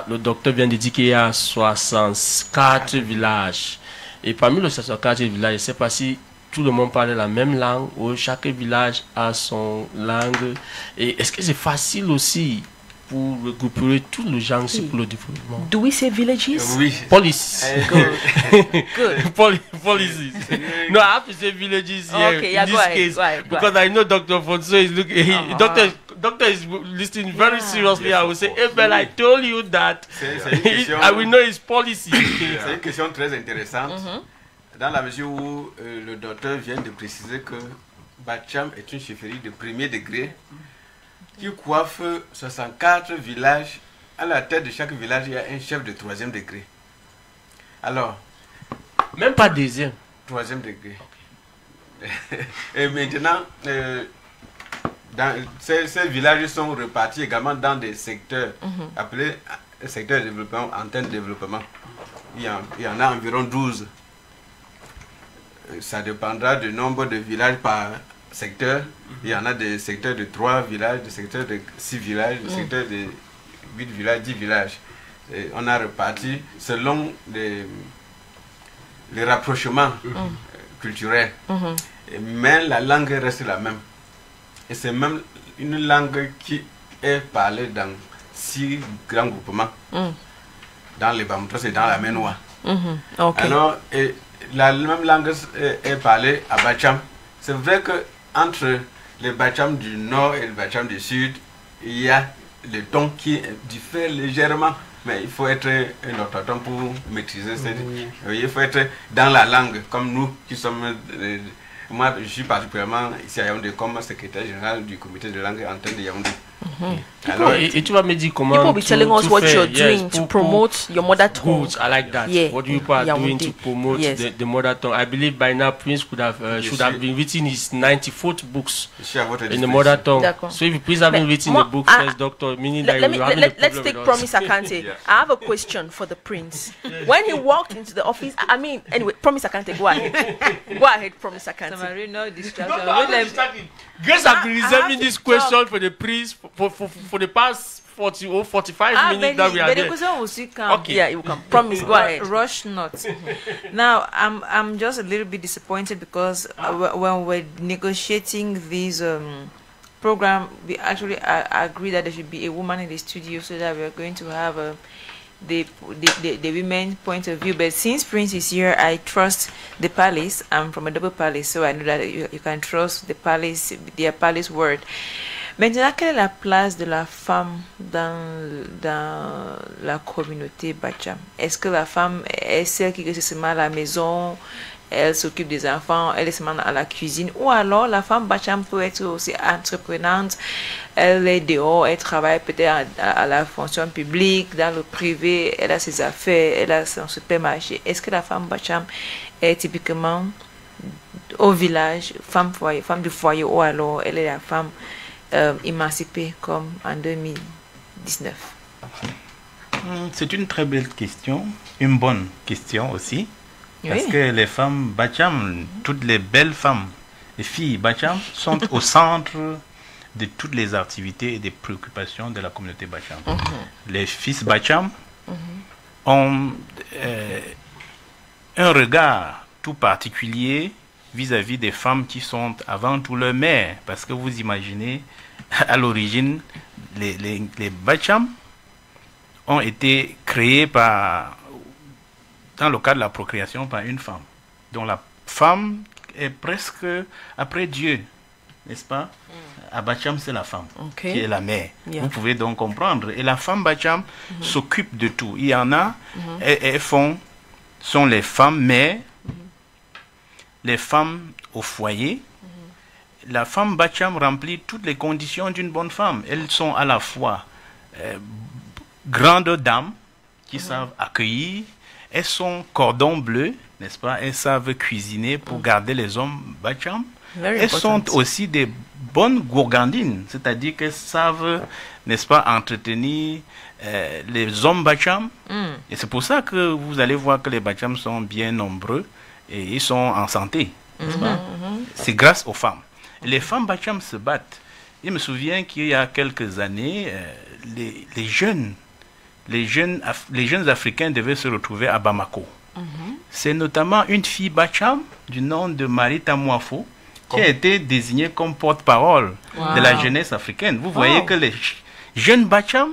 Speaker 4: le docteur vient de dire qu'il y a 64 villages. Et parmi les 64 villages, je ne sais pas si tout le monde parle la même langue ou chaque village a son langue? Et est-ce que c'est facile aussi pour regrouper tout le genre ici pour le développement?
Speaker 1: Do we say villages?
Speaker 7: Oui.
Speaker 4: Policies.
Speaker 1: Good.
Speaker 4: Policies. No, I have to say villages here
Speaker 1: Okay, yeah,
Speaker 4: in
Speaker 1: go
Speaker 4: this
Speaker 1: ahead,
Speaker 4: case
Speaker 1: go ahead, go
Speaker 4: because I know Dr. Fonso is looking. Doctor is listening very seriously. I will say, hey, Bell, I told you that.
Speaker 7: C'est une question-
Speaker 4: I will know his policy.
Speaker 7: C'est une question très intéressante, dans la mesure où le docteur vient de préciser que Bacham est une chefferie de premier degré qui coiffe 64 villages. À la tête de chaque village, il y a un chef de troisième degré. Alors,
Speaker 4: Même pas deuxième.
Speaker 7: troisième degré. Et maintenant, ces villages sont repartis également dans des secteurs appelés secteurs de développement, antennes de développement. Il y en a environ 12. Ça dépendra du nombre de villages par secteur. Il y en a des secteurs de 3 villages, des secteurs de 6 villages, des secteurs de 8 villages, 10 villages. Et on a reparti selon les rapprochements culturels. Mais la langue reste la même. Et c'est même une langue qui est parlée dans 6 grands groupements. Dans les Bamoutos et dans la Ménois.
Speaker 1: Okay.
Speaker 7: Alors, la même langue est parlée à Bacham. C'est vrai que entre les Bacham du nord et les Bacham du sud, il y a le ton qui diffère légèrement. Mais il faut être un autochtone pour maîtriser cette... Il faut être dans la langue, comme nous qui sommes... moi, je suis particulièrement ici à Yaoundé comme secrétaire général du comité de langue et antenne de Yaoundé. Alors,
Speaker 4: et tu vas me dire comment
Speaker 1: People will be telling us what you're doing to
Speaker 4: pour
Speaker 1: promote your mother tongue.
Speaker 4: Good, I like that.
Speaker 1: Yeah.
Speaker 4: What you are doing
Speaker 1: Yaoundé.
Speaker 4: to promote
Speaker 1: Yes.
Speaker 4: the mother tongue. I believe by now Prince should have been written his 94th books
Speaker 7: je suis à votre
Speaker 4: in the
Speaker 7: disposition.
Speaker 4: mother tongue.
Speaker 1: D'accord.
Speaker 4: So if you please haven't
Speaker 1: Mais
Speaker 4: written
Speaker 1: moi,
Speaker 4: the book
Speaker 1: ah,
Speaker 4: first, doctor, meaning that
Speaker 1: Let
Speaker 4: you
Speaker 1: me,
Speaker 4: are having a
Speaker 1: let's
Speaker 4: problem
Speaker 1: take
Speaker 4: with
Speaker 1: Promise
Speaker 4: us.
Speaker 1: Akante. I have a question for the prince. When he walked into the office, I mean, anyway, Promise Akante, go ahead. Go ahead, Promise Akante.
Speaker 5: Tamari, no distraction.
Speaker 4: No, I'm not distracted. Grace has been reserving this question for the priest for the past 40 or 45 minutes that we are there.
Speaker 5: Okay.
Speaker 1: Yeah, you can promise. Go ahead.
Speaker 5: Rush not. Now, I'm just a little bit disappointed because when we're negotiating these program, we actually agreed that there should be a woman in the studio so that we're going to have the women point of view. But since Prince is here, I trust the palace. I'm from a double palace, so I know that you can trust the palace, their palace word. Maintenant, quelle est la place de la femme dans la communauté Bacham? Est-ce que la femme est celle qui reste seulement à la maison, elle s'occupe des enfants, elle est seulement à la cuisine, ou alors la femme Bacham peut être aussi entreprenante, elle est dehors, elle travaille peut-être à la fonction publique, dans le privé, elle a ses affaires, elle a son supermarché. Est-ce que la femme Bacham est typiquement au village, femme du foyer, ou alors elle est la femme émancipée comme en 2019?
Speaker 6: C'est une très belle question, une bonne question aussi. Parce
Speaker 5: Oui.
Speaker 6: que les femmes Bacham, toutes les belles femmes, les filles Bacham, sont au centre de toutes les activités et des préoccupations de la communauté Bacham. Les fils Bacham ont un regard tout particulier vis-à-vis des femmes qui sont avant tout leurs mères. Parce que vous imaginez, à l'origine, les Bacham ont été créés dans le cadre de la procréation par une femme. Donc la femme est presque après Dieu, n'est-ce pas? À Bacham, c'est la femme qui est la mère.
Speaker 1: Yeah.
Speaker 6: Vous pouvez donc comprendre. Et la femme Bacham s'occupe de tout. Il y en a, elles sont les femmes mères, les femmes au foyer. La femme Bacham remplit toutes les conditions d'une bonne femme. Elles sont à la fois grandes dames qui savent accueillir, elles sont cordon bleu, n'est-ce pas? Elles savent cuisiner pour garder les hommes Bacham.
Speaker 1: Very
Speaker 6: Elles
Speaker 1: important.
Speaker 6: sont aussi des bonnes gourgandines, c'est-à-dire qu'elles savent, n'est-ce pas, entretenir les hommes Bacham. Et c'est pour ça que vous allez voir que les Bacham sont bien nombreux et ils sont en santé, n'est-ce pas? C'est grâce aux femmes. Les femmes Bacham se battent. Je me souviens qu'il y a quelques années, les jeunes Africains devaient se retrouver à Bamako C'est notamment une fille Bacham du nom de Marita Mouafo qui a été désignée comme porte-parole de la jeunesse africaine. Vous voyez que les jeunes Bacham,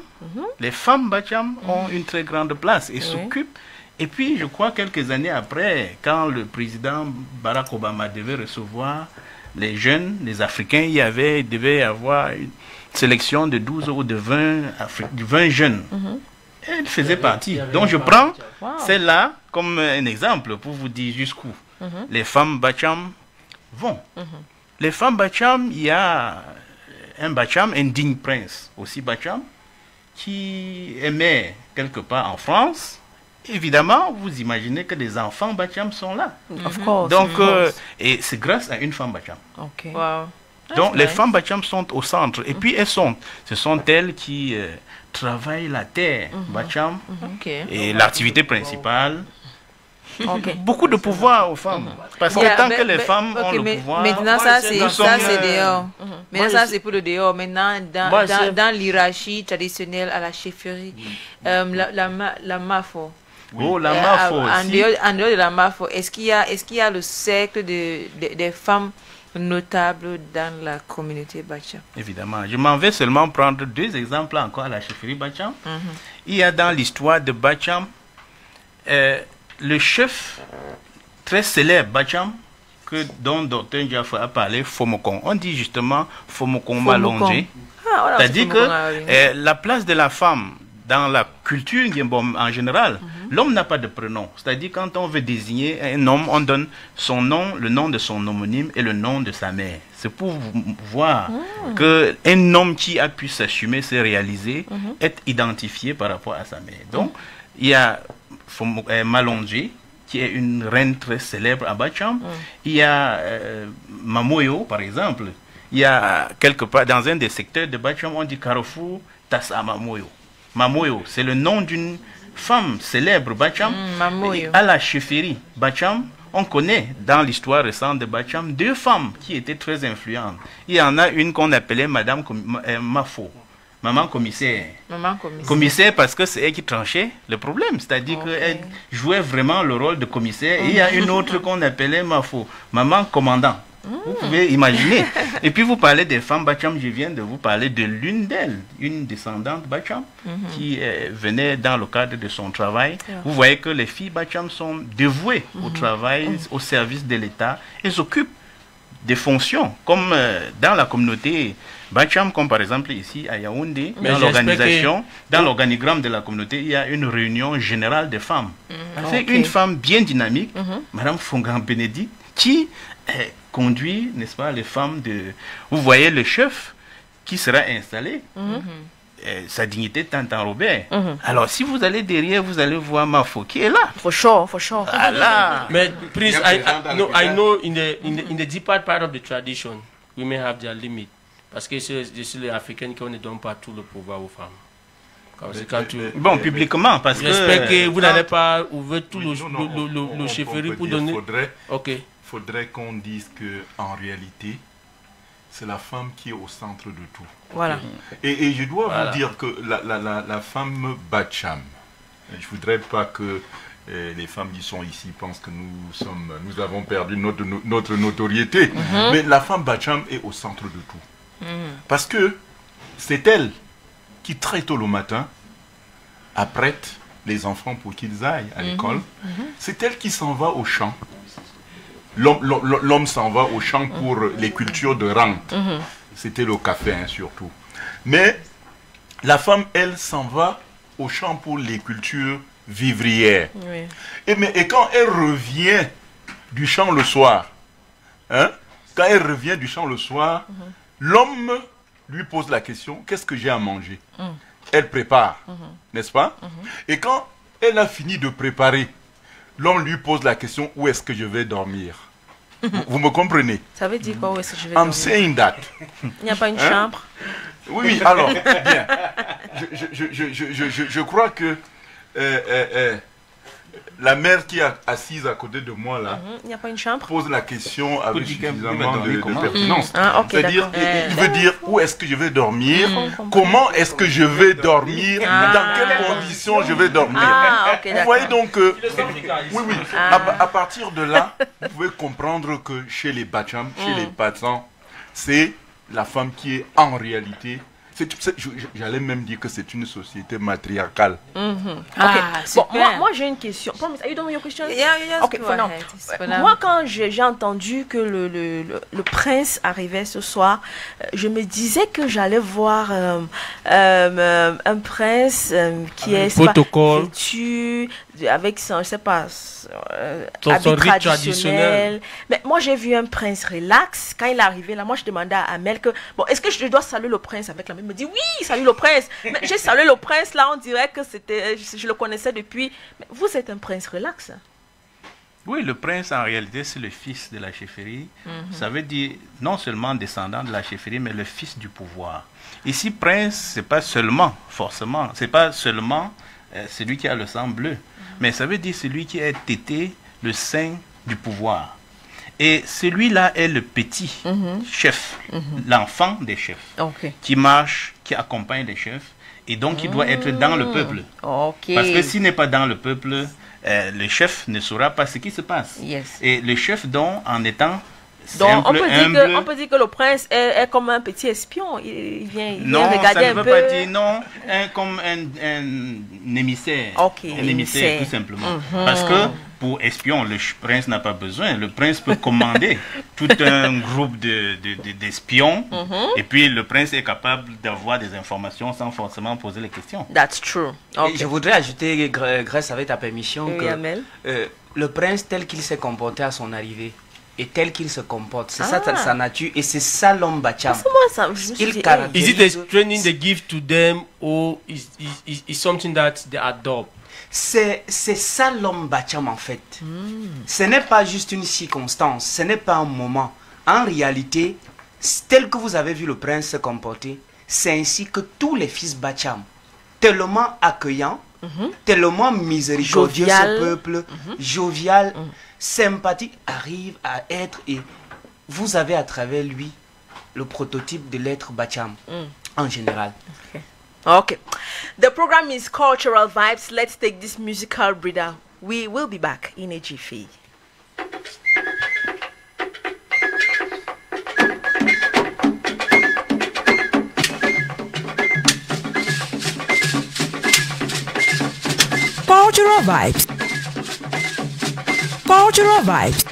Speaker 6: les femmes Bacham ont une très grande place et s'occupent. Et puis, je crois, quelques années après, quand le président Barack Obama devait recevoir les jeunes, les Africains, il devait y avoir une sélection de 12 ou de 20 jeunes. Elle faisait partie. Donc, je prends celle-là comme un exemple pour vous dire jusqu'où les femmes Bacham vont. Les femmes Bacham, il y a un Bacham, un digne prince, aussi Bacham, qui aimait quelque part en France. Évidemment, vous imaginez que des enfants Bacham sont là.
Speaker 1: Of course.
Speaker 6: Donc, et c'est grâce à une femme Bacham.
Speaker 1: Ok.
Speaker 5: Wow.
Speaker 6: Donc, les femmes Bacham sont au centre. Et puis, ce sont elles qui travaillent la terre, Bacham.
Speaker 1: Ok.
Speaker 6: Et l'activité principale.
Speaker 1: Ok.
Speaker 6: Beaucoup de pouvoir aux femmes. Parce que tant que les femmes ont le pouvoir...
Speaker 5: Maintenant, ça, c'est dehors. Maintenant, ça,
Speaker 4: je-
Speaker 5: c'est pour le dehors. Maintenant,
Speaker 4: Moi, je-
Speaker 5: dans l'hierarchie traditionnelle à la chefferie, la MAFO.
Speaker 6: Oh, la MAFO
Speaker 5: En
Speaker 6: aussi.
Speaker 5: dehors de la MAFO, est-ce qu'il y a le cercle des femmes notables dans la communauté Bacham?
Speaker 6: Évidemment. Je m'en vais seulement prendre 2 exemples encore à la chefferie Bacham. Il y a dans l'histoire de Bacham le chef très célèbre Bacham dont Dr Ndiafa a parlé, Fomokon. On dit justement Fomokon Malongé. C'est-à-dire que la place de la femme dans la culture Nguembom en général, l'homme n'a pas de prénom. C'est-à-dire quand on veut désigner un homme, on donne son nom, le nom de son homonyme et le nom de sa mère. C'est pour voir qu'un homme qui a pu s'assumer, se réaliser, est identifié par rapport à sa mère. Donc, il y a Malongé, qui est une reine très célèbre à Bacham. Il y a Mamoyo, par exemple. Il y a quelque part, dans un des secteurs de Bacham, on dit Carrefour Tassa Mamoyo. Mamoyo, c'est le nom d'une femme célèbre Bacham.
Speaker 5: Mamoyo.
Speaker 6: À la chefferie Bacham, on connaît dans l'histoire récente de Bacham 2 femmes qui étaient très influentes. Il y en a une qu'on appelait Madame Mafo, maman commissaire.
Speaker 5: Maman commissaire.
Speaker 6: Commissaire parce que c'est elle qui tranchait le problème. C'est-à-dire qu'elle jouait vraiment le rôle de commissaire. Et il y a une autre qu'on appelait Mafo, maman commandant. Vous pouvez imaginer. Et puis vous parlez des femmes Bacham, je viens de vous parler de l'une d'elles, une descendante Bacham, qui venait dans le cadre de son travail. Vous voyez que les filles Bacham sont dévouées au travail, au service de l'État, et s'occupent des fonctions, comme dans la communauté Bacham, comme par exemple ici à Yaoundé,
Speaker 4: Mais
Speaker 6: dans
Speaker 4: j'espère
Speaker 6: l'organisation, dans l'organigramme de la communauté, il y a une réunion générale des femmes. Avec une femme bien dynamique, Madame Fongan Bénédicte, qui conduit, n'est-ce pas, les femmes de... Vous voyez le chef qui sera installé, sa dignité tant enrobée. Alors si vous allez derrière, vous allez voir Mafo qui est là.
Speaker 1: For sure, for sure.
Speaker 6: Ah là.
Speaker 4: But please,
Speaker 7: Yeah,
Speaker 4: I know in the deeper part of the tradition, women have their limit. Parce que c'est les Africains qui ne donnent pas tout le pouvoir aux femmes. Quand tu...
Speaker 6: Bon, publiquement, parce
Speaker 4: J'espère que
Speaker 6: que...
Speaker 4: vous n'allez pas ouvrir tout le
Speaker 8: on
Speaker 4: chefferie
Speaker 8: peut
Speaker 4: pour
Speaker 8: dire,
Speaker 4: donner...
Speaker 8: faudrait-
Speaker 4: Ok.
Speaker 8: faudrait qu'on dise que en réalité, c'est la femme qui est au centre de tout.
Speaker 1: Voilà.
Speaker 8: Et je dois
Speaker 4: Voilà.
Speaker 8: vous dire que la femme Bacham, je voudrais pas que les femmes qui sont ici pensent que nous avons perdu notre notoriété. Mais la femme Bacham est au centre de tout. Parce que c'est elle qui très tôt le matin apprête les enfants pour qu'ils aillent à l'école. C'est elle qui s'en va au champ. L'homme s'en va au champ pour les cultures de rente. C'était le café, hein, surtout. Mais la femme, elle, s'en va au champ pour les cultures vivrières.
Speaker 1: Oui.
Speaker 8: Et quand elle revient du champ le soir, hein, quand elle revient du champ le soir, l'homme lui pose la question, qu'est-ce que j'ai à manger? Elle prépare, n'est-ce pas? Et quand elle a fini de préparer, l'homme lui pose la question, où est-ce que je vais dormir? Vous me comprenez?
Speaker 1: Ça veut dire quoi? Où est-ce que je vais
Speaker 8: I'm
Speaker 1: dormir?
Speaker 8: saying that.
Speaker 1: Il n'y a pas une
Speaker 8: Hein?
Speaker 1: chambre?
Speaker 8: Oui, alors, bien. Je crois que la mère qui est assise à côté de moi là,
Speaker 1: Il n'y a pas une chambre?
Speaker 8: pose la question avec
Speaker 9: dire qu'elle
Speaker 8: suffisamment
Speaker 9: va dormir
Speaker 8: de
Speaker 9: comment?
Speaker 8: pertinence.
Speaker 1: Ah, ok,
Speaker 8: C'est-à-dire,
Speaker 1: d'accord.
Speaker 8: il veut dire où est-ce que je vais dormir, comment est-ce que je vais dormir, dans quelles conditions je vais dormir.
Speaker 1: Ah, ok,
Speaker 8: Vous
Speaker 1: d'accord.
Speaker 8: voyez donc, oui, à partir de là, vous pouvez comprendre que chez les Bacham, chez les Patsans, c'est la femme qui est en réalité, j'allais même dire que c'est une société matriarcale.
Speaker 1: Bon, moi j'ai une question. Promise, are you done with your question?
Speaker 5: Yeah,
Speaker 1: Ok,
Speaker 5: go
Speaker 1: for now.
Speaker 5: ahead. It's for now.
Speaker 1: Moi, quand j'ai entendu que le prince arrivait ce soir, je me disais que j'allais voir un prince qui est
Speaker 4: protocole.
Speaker 1: vêtu avec son, je sais pas,
Speaker 4: Son
Speaker 1: habit
Speaker 4: rite
Speaker 1: traditionnel.
Speaker 4: traditionnel.
Speaker 1: Mais moi, j'ai vu un prince relax. Quand il est arrivé là, moi, je demandais à Amel que, bon, est-ce que je dois saluer le prince avec la main? Il me dit, oui, salut le prince. Mais j'ai salué le prince là, on dirait que c'était, je le connaissais depuis. Mais vous êtes un prince relax.
Speaker 6: Oui, le prince, en réalité, c'est le fils de la chefferie. Ça veut dire non seulement descendant de la chefferie, mais le fils du pouvoir. Ici, prince, c'est pas seulement, forcément, c'est pas seulement celui qui a le sang bleu, mais ça veut dire celui qui est tété, le sein du pouvoir. Et celui-là est le petit chef, l'enfant des chefs, qui marche, qui accompagne les chefs, et donc il doit être dans le peuple. Parce que s'il n'est pas dans le peuple, le chef ne saura pas ce qui se passe. Et le chef, donc, en étant simple,
Speaker 1: on peut dire que le prince est comme un petit espion. Il vient regarder un peu.
Speaker 6: Non, ça ne veut pas dire non, comme un émissaire. Un émissaire, tout simplement. Parce que pour espion, le prince n'a pas besoin. Le prince peut commander tout un groupe d'espions. Et puis le prince est capable d'avoir des informations sans forcément poser les questions.
Speaker 1: That's true.
Speaker 9: Et je voudrais ajouter, Grâce avec ta permission, que le prince tel qu'il s'est comporté à son arrivée, et tel qu'il se comporte, c'est ça sa nature, et c'est ça l'homme Bacham.
Speaker 4: Is it a training they give to them, or is something that they adopt?
Speaker 9: C'est ça l'homme Bacham en fait. Ce n'est pas juste une circonstance, ce n'est pas un moment. En réalité, tel que vous avez vu le prince se comporter, c'est ainsi que tous les fils Bacham, tellement accueillants, tellement miséricordieux ce peuple, jovial, sympathique, arrive à être, et vous avez à travers lui le prototype de l'être Bacham en général.
Speaker 1: Okay. The program is Cultural Vibes. Let's take this musical breather. We will be back in a jiffy.
Speaker 3: Cultural Vibes. Cultural Vibes.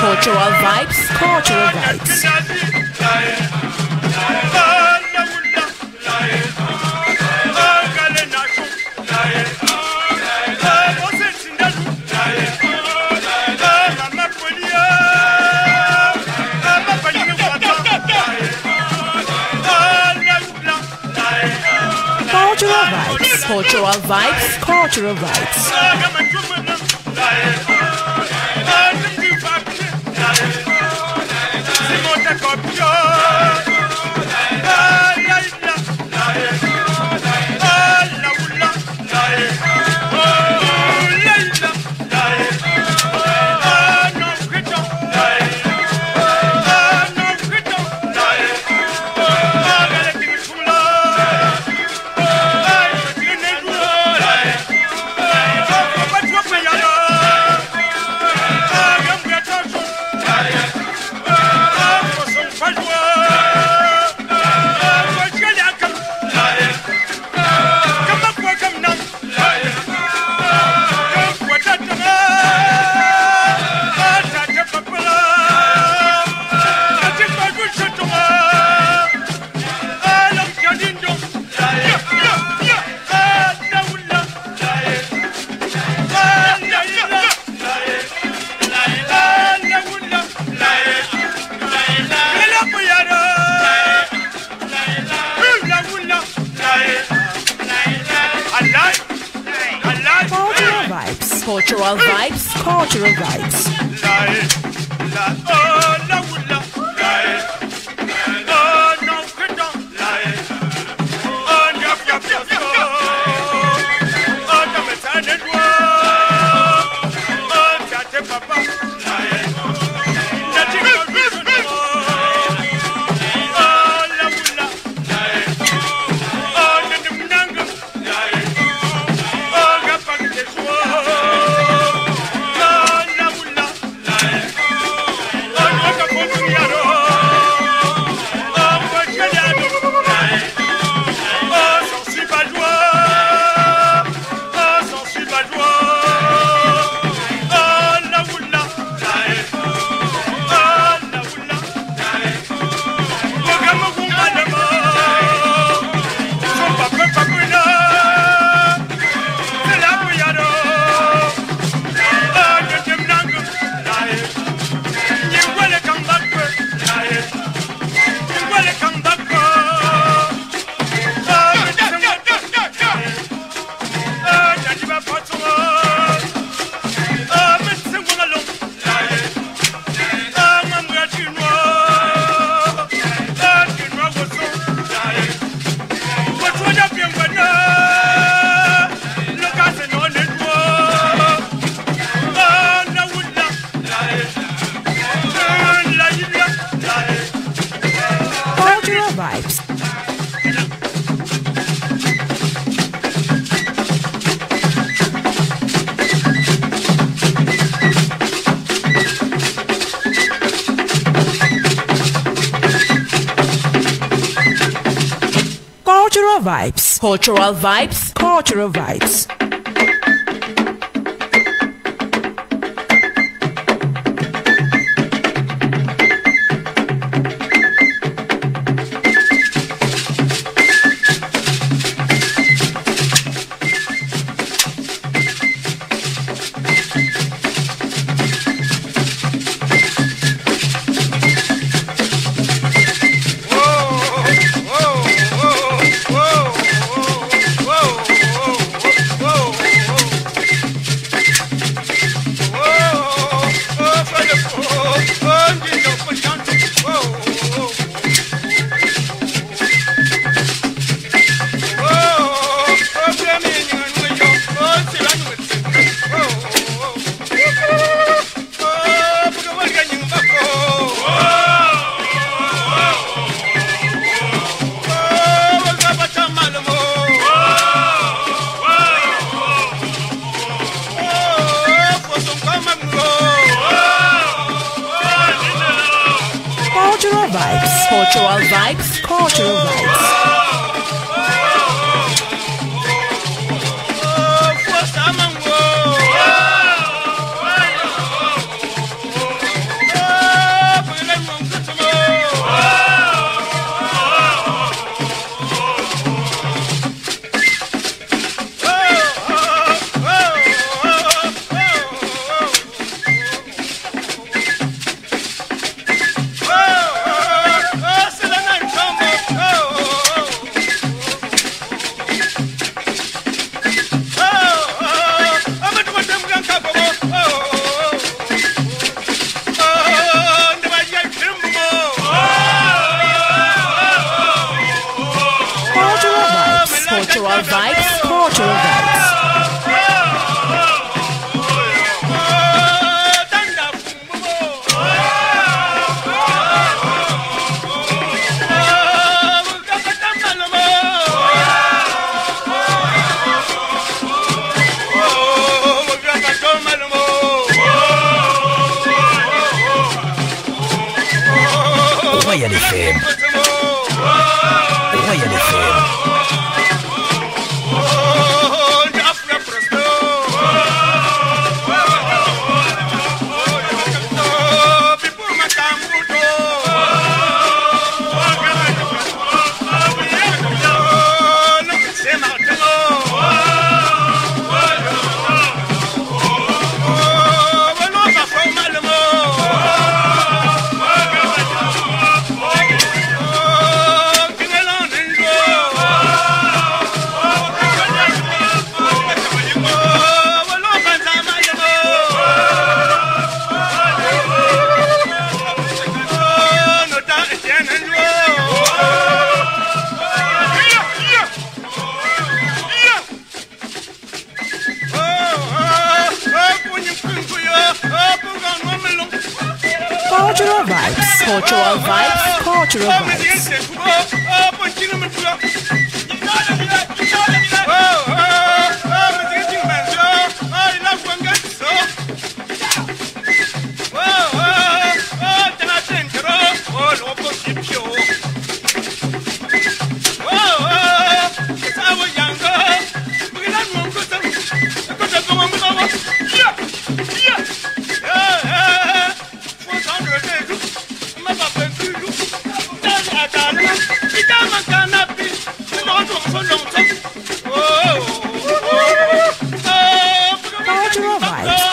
Speaker 3: Cultural Vibes, Cultural Vibes. Cultural vibes, cultural vibes. Cultural vibes, cultural vibes. Cultural vibes, cultural vibes, cultural vibes. Cultural vibes, cultural vibes. Cultural vibes, cultural vibes. Cultural vibes.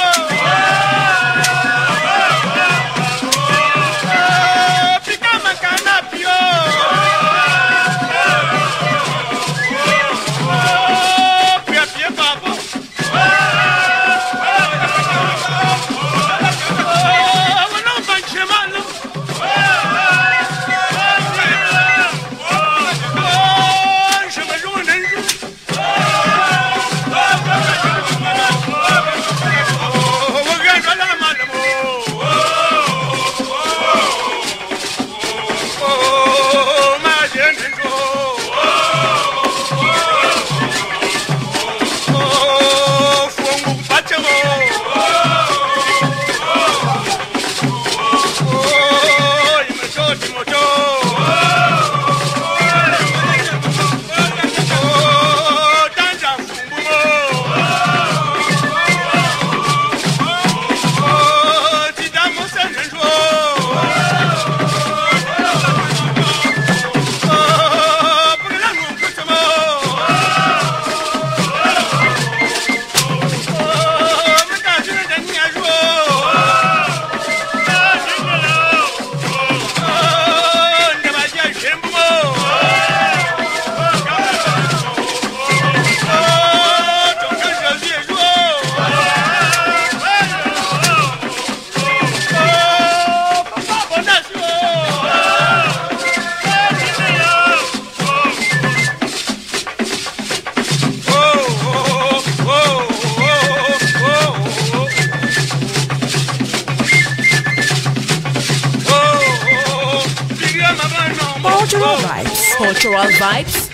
Speaker 3: Cultural vibes. Cultural vibes.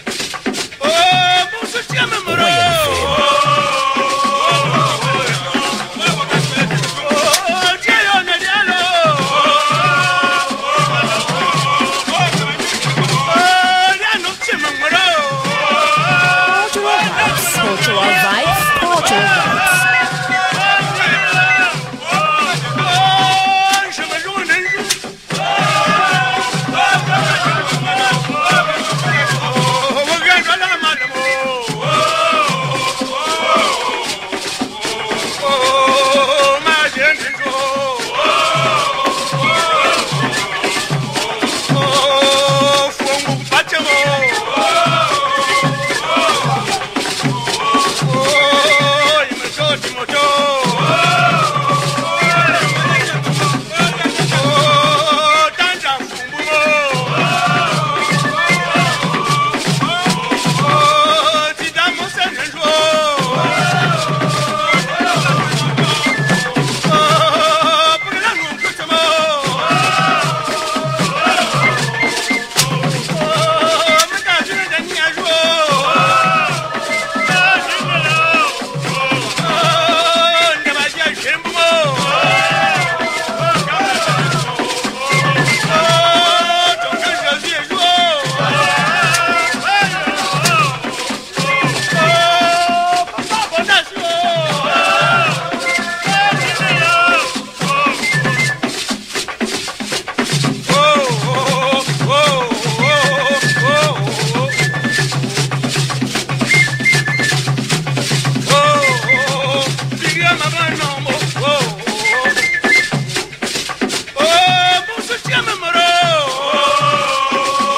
Speaker 3: Cultural vibes.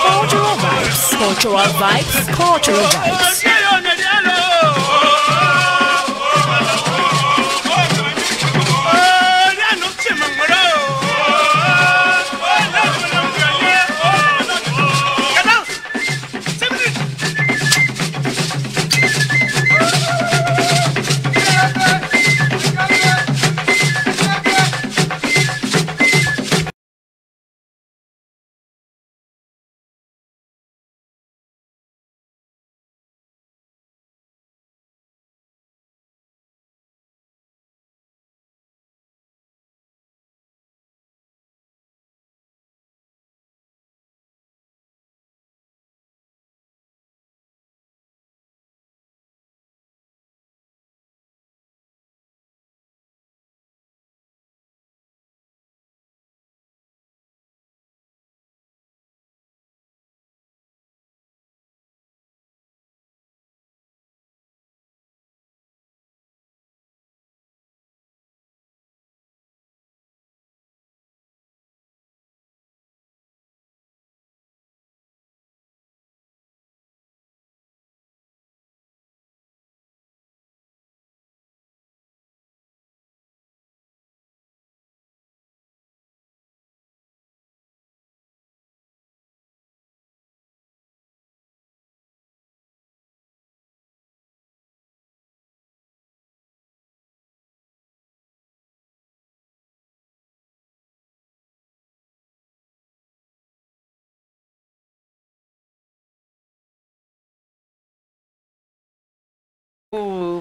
Speaker 3: Cultural vibes. Cultural vibes, cultural vibes.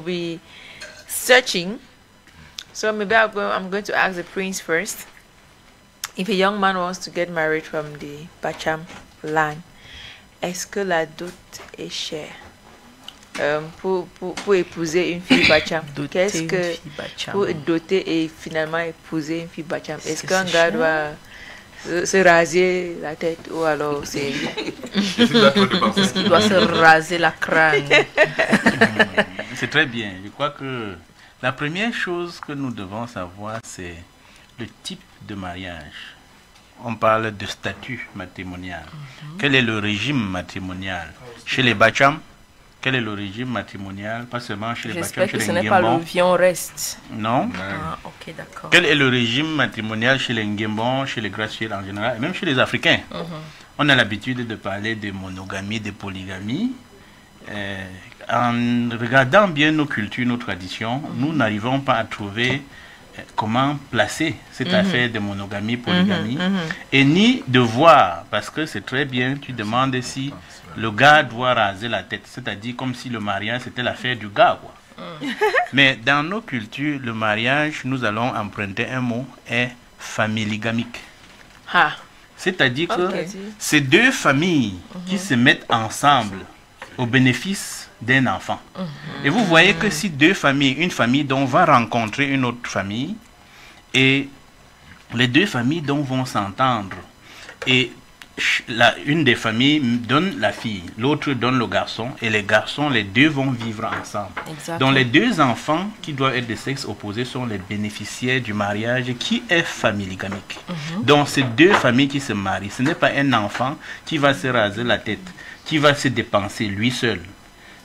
Speaker 5: be searching. So maybe I'm going to ask the prince first. If a young man wants to get married from the Bacham land, est-ce que la dot est chère? Pour épouser une fille Bacham, qu'est-ce que pour doter et finalement épouser une fille Bacham, est-ce qu'un gars doit se raser la tête ou alors c'est
Speaker 1: Est-ce qu'il doit se raser la crâne?
Speaker 6: C'est très bien. Je crois que la première chose que nous devons savoir, c'est le type de mariage. On parle de statut matrimonial. Quel est le régime matrimonial chez les Bacham? Quel est le régime matrimonial? Pas seulement chez les Bacham, chez les Nguembo.
Speaker 1: J'espère que ce n'est pas le vion reste.
Speaker 6: Non.
Speaker 1: Ah, ok, d'accord.
Speaker 6: Quel est le régime matrimonial chez les Nguembo, chez les Gracieux en général, et même chez les Africains? On a l'habitude de parler de monogamie, de polygamie. En regardant bien nos cultures, nos traditions, nous n'arrivons pas à trouver comment placer cette affaire de monogamie, polygamie, et ni de voir, parce que c'est très bien, tu demandes si le gars doit raser la tête, c'est-à-dire comme si le mariage c'était l'affaire du gars, quoi. Mais dans nos cultures, le mariage, nous allons emprunter un mot, est familigamique. C'est-à-dire que c'est deux familles qui se mettent ensemble au bénéfice d'un enfant. Et vous voyez que si deux familles, une famille dont va rencontrer une autre famille, et les deux familles dont vont s'entendre, et une des familles donne la fille, l'autre donne le garçon, et les garçons, les deux vont vivre ensemble. Donc les deux enfants qui doivent être de sexe opposé sont les bénéficiaires du mariage qui est familigamique. Donc ces deux familles qui se marient, ce n'est pas un enfant qui va se raser la tête, qui va se dépenser lui seul.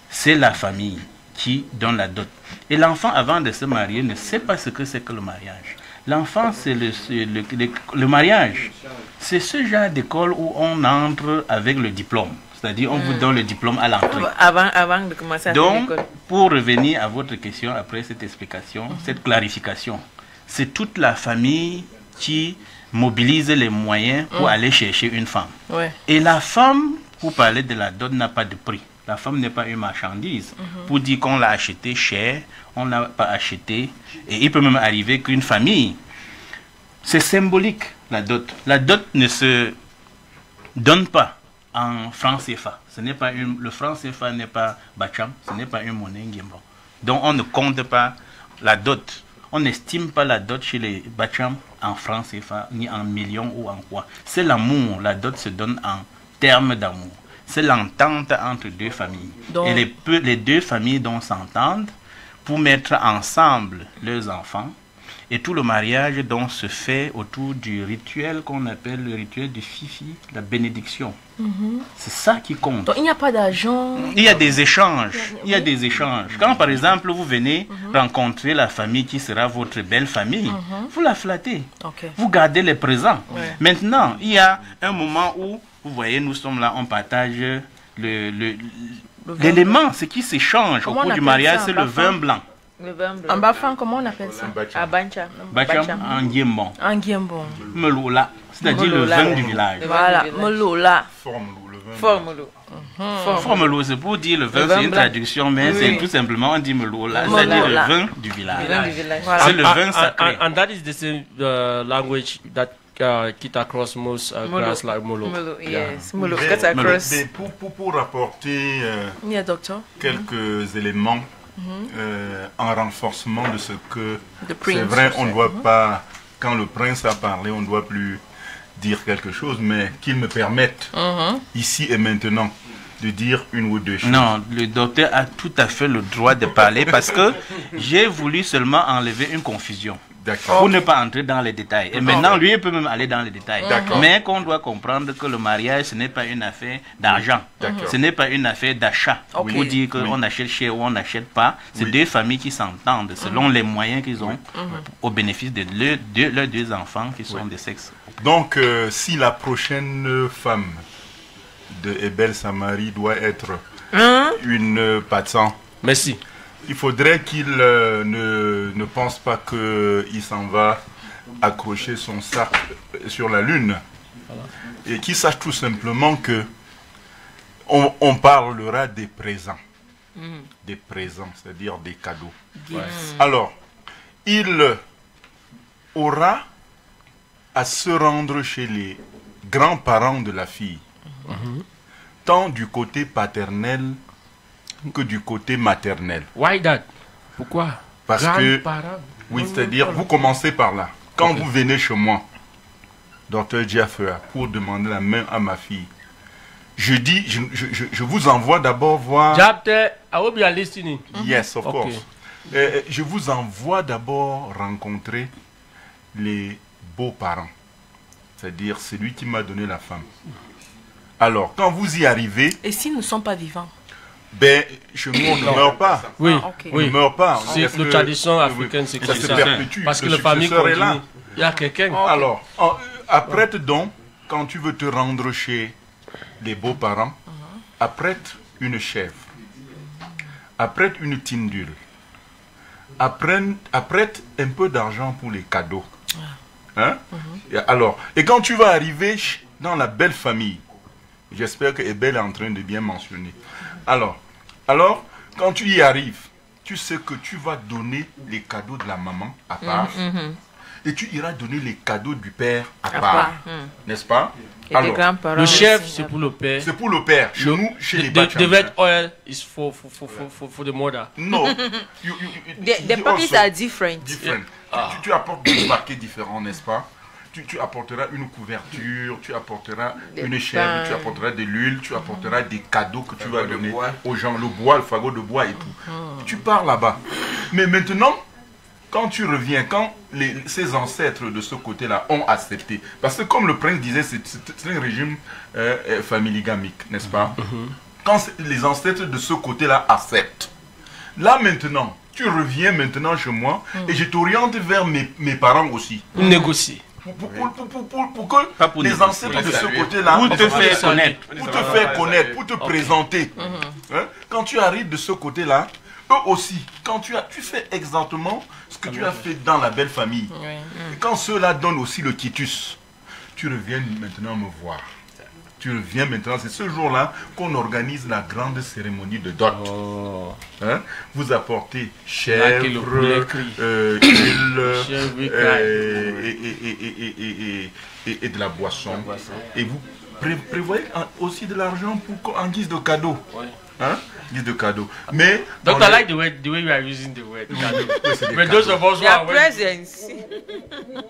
Speaker 6: C'est la famille qui donne la dot. Et l'enfant, avant de se marier, ne sait pas ce que c'est que le mariage. L'enfant, c'est le mariage. C'est ce genre d'école où on entre avec le diplôme. C'est-à-dire, on vous donne le diplôme à l'entrée.
Speaker 5: Avant de commencer à faire l'école.
Speaker 6: Donc, pour revenir à votre question, après cette explication, cette clarification, c'est toute la famille qui mobilise les moyens pour aller chercher une femme. Et la femme, pour parler de la dot, n'a pas de prix. La femme n'est pas une marchandise. Pour dire qu'on l'a acheté cher, on ne l'a pas acheté. Et il peut même arriver qu'une famille, c'est symbolique, la dot. La dot ne se donne pas en franc CFA. Le franc CFA n'est pas Bacham, ce n'est pas une monnaie Nguembo. Donc on ne compte pas la dot. On n'estime pas la dot chez les Bacham en franc CFA, ni en millions ou en quoi. C'est l'amour. La dot se donne en termes d'amour. C'est l'entente entre deux familles. Donc, et les deux familles dont s'entendent pour mettre ensemble leurs enfants. Et tout le mariage donc se fait autour du rituel qu'on appelle le rituel du fifi, la bénédiction. C'est ça qui compte.
Speaker 1: Donc il n'y a pas d'argent.
Speaker 6: Il y a des échanges. Il y a des échanges. Quand par exemple vous venez rencontrer la famille qui sera votre belle famille, vous la flattez. Vous gardez les présents. Maintenant, il y a un moment où vous voyez, nous sommes là, on partage l'élément, ce qui s'échange au cours du mariage, c'est le vin blanc.
Speaker 5: Le vin blanc.
Speaker 1: En Bafang, comment on appelle ça?
Speaker 5: À Bancha.
Speaker 6: Bacham en Nguembo.
Speaker 1: En Nguembo.
Speaker 6: Meloula, c'est-à-dire le vin du village.
Speaker 1: Voilà, Meloula.
Speaker 6: Formelo, c'est pour dire le vin, c'est une traduction, mais c'est tout simplement, on dit Meloula, c'est-à-dire le vin du village. C'est le vin sacré.
Speaker 4: And that is the same language that cut across most grass like Molo.
Speaker 5: Yes, Molo cuts across.
Speaker 8: Pour rapporter quelques éléments en renforcement de ce que c'est vrai, on ne doit pas, quand le prince a parlé, on ne doit plus dire quelque chose, mais qu'il me permette ici et maintenant de dire une ou deux choses.
Speaker 6: Non, le docteur a tout à fait le droit de parler parce que j'ai voulu seulement enlever une confusion. Pour ne pas entrer dans les détails. Et maintenant, lui, il peut même aller dans les détails. Mais qu'on doit comprendre que le mariage, ce n'est pas une affaire d'argent. Ce n'est pas une affaire d'achat. Pour dire qu'on achète cher ou on n'achète pas. C'est deux familles qui s'entendent selon les moyens qu'ils ont au bénéfice de leurs deux enfants qui sont de sexe.
Speaker 8: Donc, si la prochaine femme de Ebel Samari doit être une patsan.
Speaker 4: Merci.
Speaker 8: Il faudrait qu'il ne pense pas qu'il s'en va accrocher son sac sur la lune. Et qu'il sache tout simplement que on parlera des présents. des présents, c'est-à-dire des cadeaux.
Speaker 1: Ouais.
Speaker 8: Alors, il aura à se rendre chez les grands-parents de la fille, tant du côté paternel que du côté maternel.
Speaker 4: Why that? Pourquoi?
Speaker 8: Parce que,
Speaker 4: Grands-parents.
Speaker 8: oui, c'est-à-dire, vous commencez par là. Quand vous venez chez moi, Dr. Jaffa, pour demander la main à ma fille, je dis, je vous envoie d'abord voir...
Speaker 4: Japte, I hope you are listening.
Speaker 8: Yes, of
Speaker 4: Okay.
Speaker 8: course. Je vous envoie d'abord rencontrer les beaux-parents, c'est-à-dire celui qui m'a donné la femme. Alors, quand vous y arrivez,
Speaker 1: Et s'ils ne sont pas vivants?
Speaker 8: ben, chez nous, on ne meurt pas.
Speaker 4: Oui,
Speaker 1: ok.
Speaker 8: On ne
Speaker 4: oui.
Speaker 8: meurt pas.
Speaker 4: C'est
Speaker 8: Est-ce
Speaker 4: la
Speaker 8: que-
Speaker 4: tradition
Speaker 8: oui,
Speaker 4: africaine, c'est
Speaker 8: ça
Speaker 4: comme
Speaker 8: se
Speaker 4: ça.
Speaker 8: perpétue.
Speaker 4: Parce que
Speaker 8: Le
Speaker 4: la famille
Speaker 8: successeur est
Speaker 4: continue.
Speaker 8: là.
Speaker 4: Il y a quelqu'un.
Speaker 8: Alors, apprête donc, quand tu veux te rendre chez les beaux-parents, apprête une chèvre, apprête une tindule, apprête un peu d'argent pour les cadeaux. Hein? Et quand tu vas arriver dans la belle famille, j'espère que Ebel est en train de bien mentionner. Alors, quand tu y arrives, tu sais que tu vas donner les cadeaux de la maman à part. Et tu iras donner les cadeaux du père à part. N'est-ce pas?
Speaker 5: Et des
Speaker 8: Alors,
Speaker 5: grands-parents.
Speaker 4: Le chef,
Speaker 5: aussi,
Speaker 4: c'est
Speaker 5: là.
Speaker 4: pour le père.
Speaker 8: c'est pour le père. Chez nous, chez les Bachans.
Speaker 4: The red oil is for the mother.
Speaker 8: Non.
Speaker 5: The pockets are different.
Speaker 8: Different. Tu apportes des paquets différents, n'est-ce pas? Tu apporteras une couverture, tu apporteras
Speaker 5: Des
Speaker 8: une chèvre,
Speaker 5: pains.
Speaker 8: tu apporteras de l'huile, tu apporteras des cadeaux que tu vas
Speaker 7: Fagot de
Speaker 8: donner
Speaker 7: bois.
Speaker 8: aux gens, le bois, le fagot de bois et tout. Tu pars là-bas. Mais maintenant, quand tu reviens, quand ces ancêtres de ce côté-là ont accepté, parce que comme le prince disait, c'est un régime familigamique, n'est-ce pas? Quand les ancêtres de ce côté-là acceptent, là maintenant, tu reviens maintenant chez moi et je t'oriente vers mes parents aussi.
Speaker 4: Pour négocier.
Speaker 8: Pour que
Speaker 9: Pas pour
Speaker 8: les
Speaker 9: négocier.
Speaker 8: ancêtres de ce côté-là
Speaker 9: Pour te faire connaître.
Speaker 8: pour te faire connaître, pour te présenter. Hein? Quand tu arrives de ce côté-là, eux aussi, quand tu fais exactement ce que tu as fait dans la belle famille. Et quand ceux-là donnent aussi le quitus, tu reviens maintenant me voir. Tu reviens maintenant, c'est ce jour-là qu'on organise la grande cérémonie de dot. Hein? Vous apportez chèvre,
Speaker 4: Là que le poulet crie.
Speaker 8: huile,
Speaker 4: Chèvre
Speaker 8: et de la boisson. Et vous prévoyez aussi de l'argent en guise de cadeau. Hein? Guise de cadeau. Mais
Speaker 4: Donc,
Speaker 8: on
Speaker 4: I
Speaker 8: est-
Speaker 4: like the way you are using the word.
Speaker 8: c'est des
Speaker 4: But those of us who
Speaker 5: Their
Speaker 4: are
Speaker 5: presence.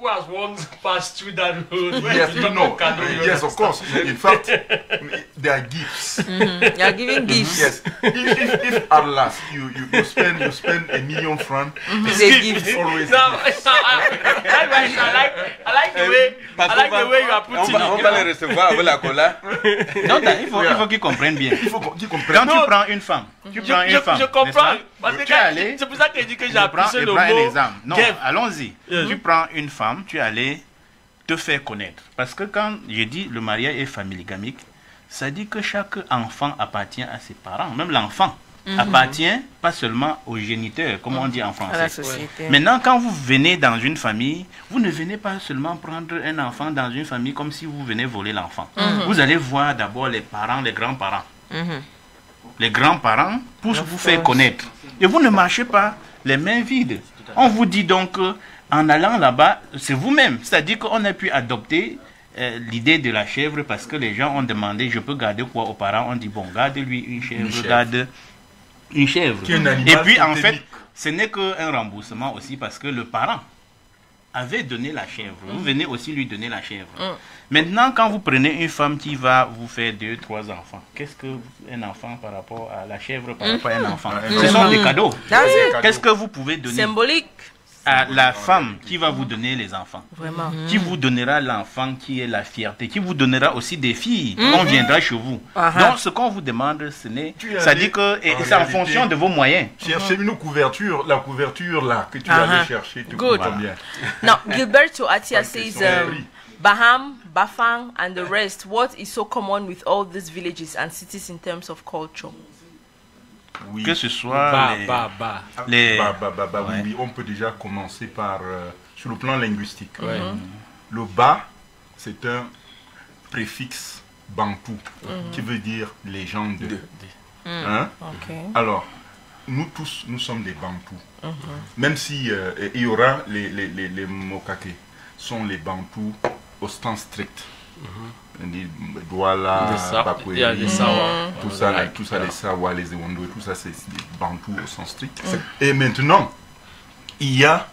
Speaker 4: who has once passed through that road, when
Speaker 8: Yes,
Speaker 4: you
Speaker 8: you
Speaker 4: talk
Speaker 8: know.
Speaker 4: of candle, you
Speaker 8: Yes, of
Speaker 4: understand.
Speaker 8: course. In fact, they are gifts.
Speaker 5: You are giving gifts.
Speaker 8: Yes. If at last you spend $1 million,
Speaker 5: It's a gift.
Speaker 8: always.
Speaker 4: No, I like the way you are putting
Speaker 7: On
Speaker 4: it.
Speaker 7: va les recevoir avec la cola.
Speaker 9: Non, il faut qu'ils comprennent bien.
Speaker 8: Il faut qu'ils comprennent.
Speaker 9: Quand tu prends une femme, tu prends une femme.
Speaker 4: Je comprends.
Speaker 9: n'est-ce pas?
Speaker 4: Parce que
Speaker 9: Tu es allé.
Speaker 4: c'est pour ça que je dis que j'ai
Speaker 9: Je prends,
Speaker 4: apprécié
Speaker 9: je
Speaker 4: le
Speaker 9: prends un
Speaker 4: mot.
Speaker 9: exemple. Non,
Speaker 4: gift.
Speaker 9: allons-y.
Speaker 4: Yes.
Speaker 9: Tu prends une femme, tu es allé te faire connaître. Parce que quand je dis le mariage est familigamique, ça dit que chaque enfant appartient à ses parents. Même l'enfant appartient pas seulement aux géniteurs, comme on dit en
Speaker 5: À la
Speaker 9: français.
Speaker 5: société.
Speaker 9: Maintenant, quand vous venez dans une famille, vous ne venez pas seulement prendre un enfant dans une famille comme si vous venez voler l'enfant. Vous allez voir d'abord les parents, les grands-parents. Les grands-parents pour vous faire connaître. Et vous ne marchez pas les mains vides. On vous dit donc qu'en allant là-bas, c'est vous-même. C'est-à-dire qu'on a pu adopter l'idée de la chèvre parce que les gens ont demandé, je peux garder quoi aux parents? On dit, bon, garde-lui une chèvre, garde une chèvre.
Speaker 8: Qui est un animal
Speaker 9: Et puis en fait,
Speaker 8: totémique.
Speaker 9: ce n'est qu'un remboursement aussi parce que le parent avait donné la chèvre. Vous venez aussi lui donner la chèvre. Maintenant, quand vous prenez une femme qui va vous faire 2, 3 enfants, qu'est-ce que un enfant par rapport à la chèvre par rapport à un enfant? Ce sont des cadeaux.
Speaker 5: That's it.
Speaker 9: Qu'est-ce que vous pouvez donner
Speaker 1: Symbolique.
Speaker 9: à la femme qui va vous donner les enfants?
Speaker 1: Vraiment.
Speaker 9: Qui vous donnera l'enfant qui est la fierté, qui vous donnera aussi des filles. On viendra chez vous. Donc ce qu'on vous demande, ce n'est,
Speaker 8: Tu es
Speaker 9: ça
Speaker 8: allé,
Speaker 9: dit que et
Speaker 8: en
Speaker 9: c'est en
Speaker 8: réalité,
Speaker 9: fonction de vos moyens.
Speaker 8: Cherchez une couverture, la couverture là que tu allais chercher, tu
Speaker 1: Good.
Speaker 8: comprends bien.
Speaker 1: Now, Gilberto Atia says,
Speaker 8: Oui.
Speaker 1: Baham, Bafang, and the rest, what is so common with all these villages and cities in terms of culture?
Speaker 8: Oui.
Speaker 9: Que ce soit les-
Speaker 8: Oui, oui, on peut déjà commencer par, sur le plan linguistique. Le ba, c'est un préfixe bantou qui veut dire les gens de. Hein?
Speaker 1: Okay.
Speaker 8: Alors, nous tous, nous sommes des Bantous. Même si il y aura les Mokake, sont les Bantous au sens strict. Les Douala, Bakweri,
Speaker 4: les Sawa,
Speaker 8: tout ça, les Sawa, les Ewondo, tout ça, c'est des Bantous au sens strict. Et maintenant, il y a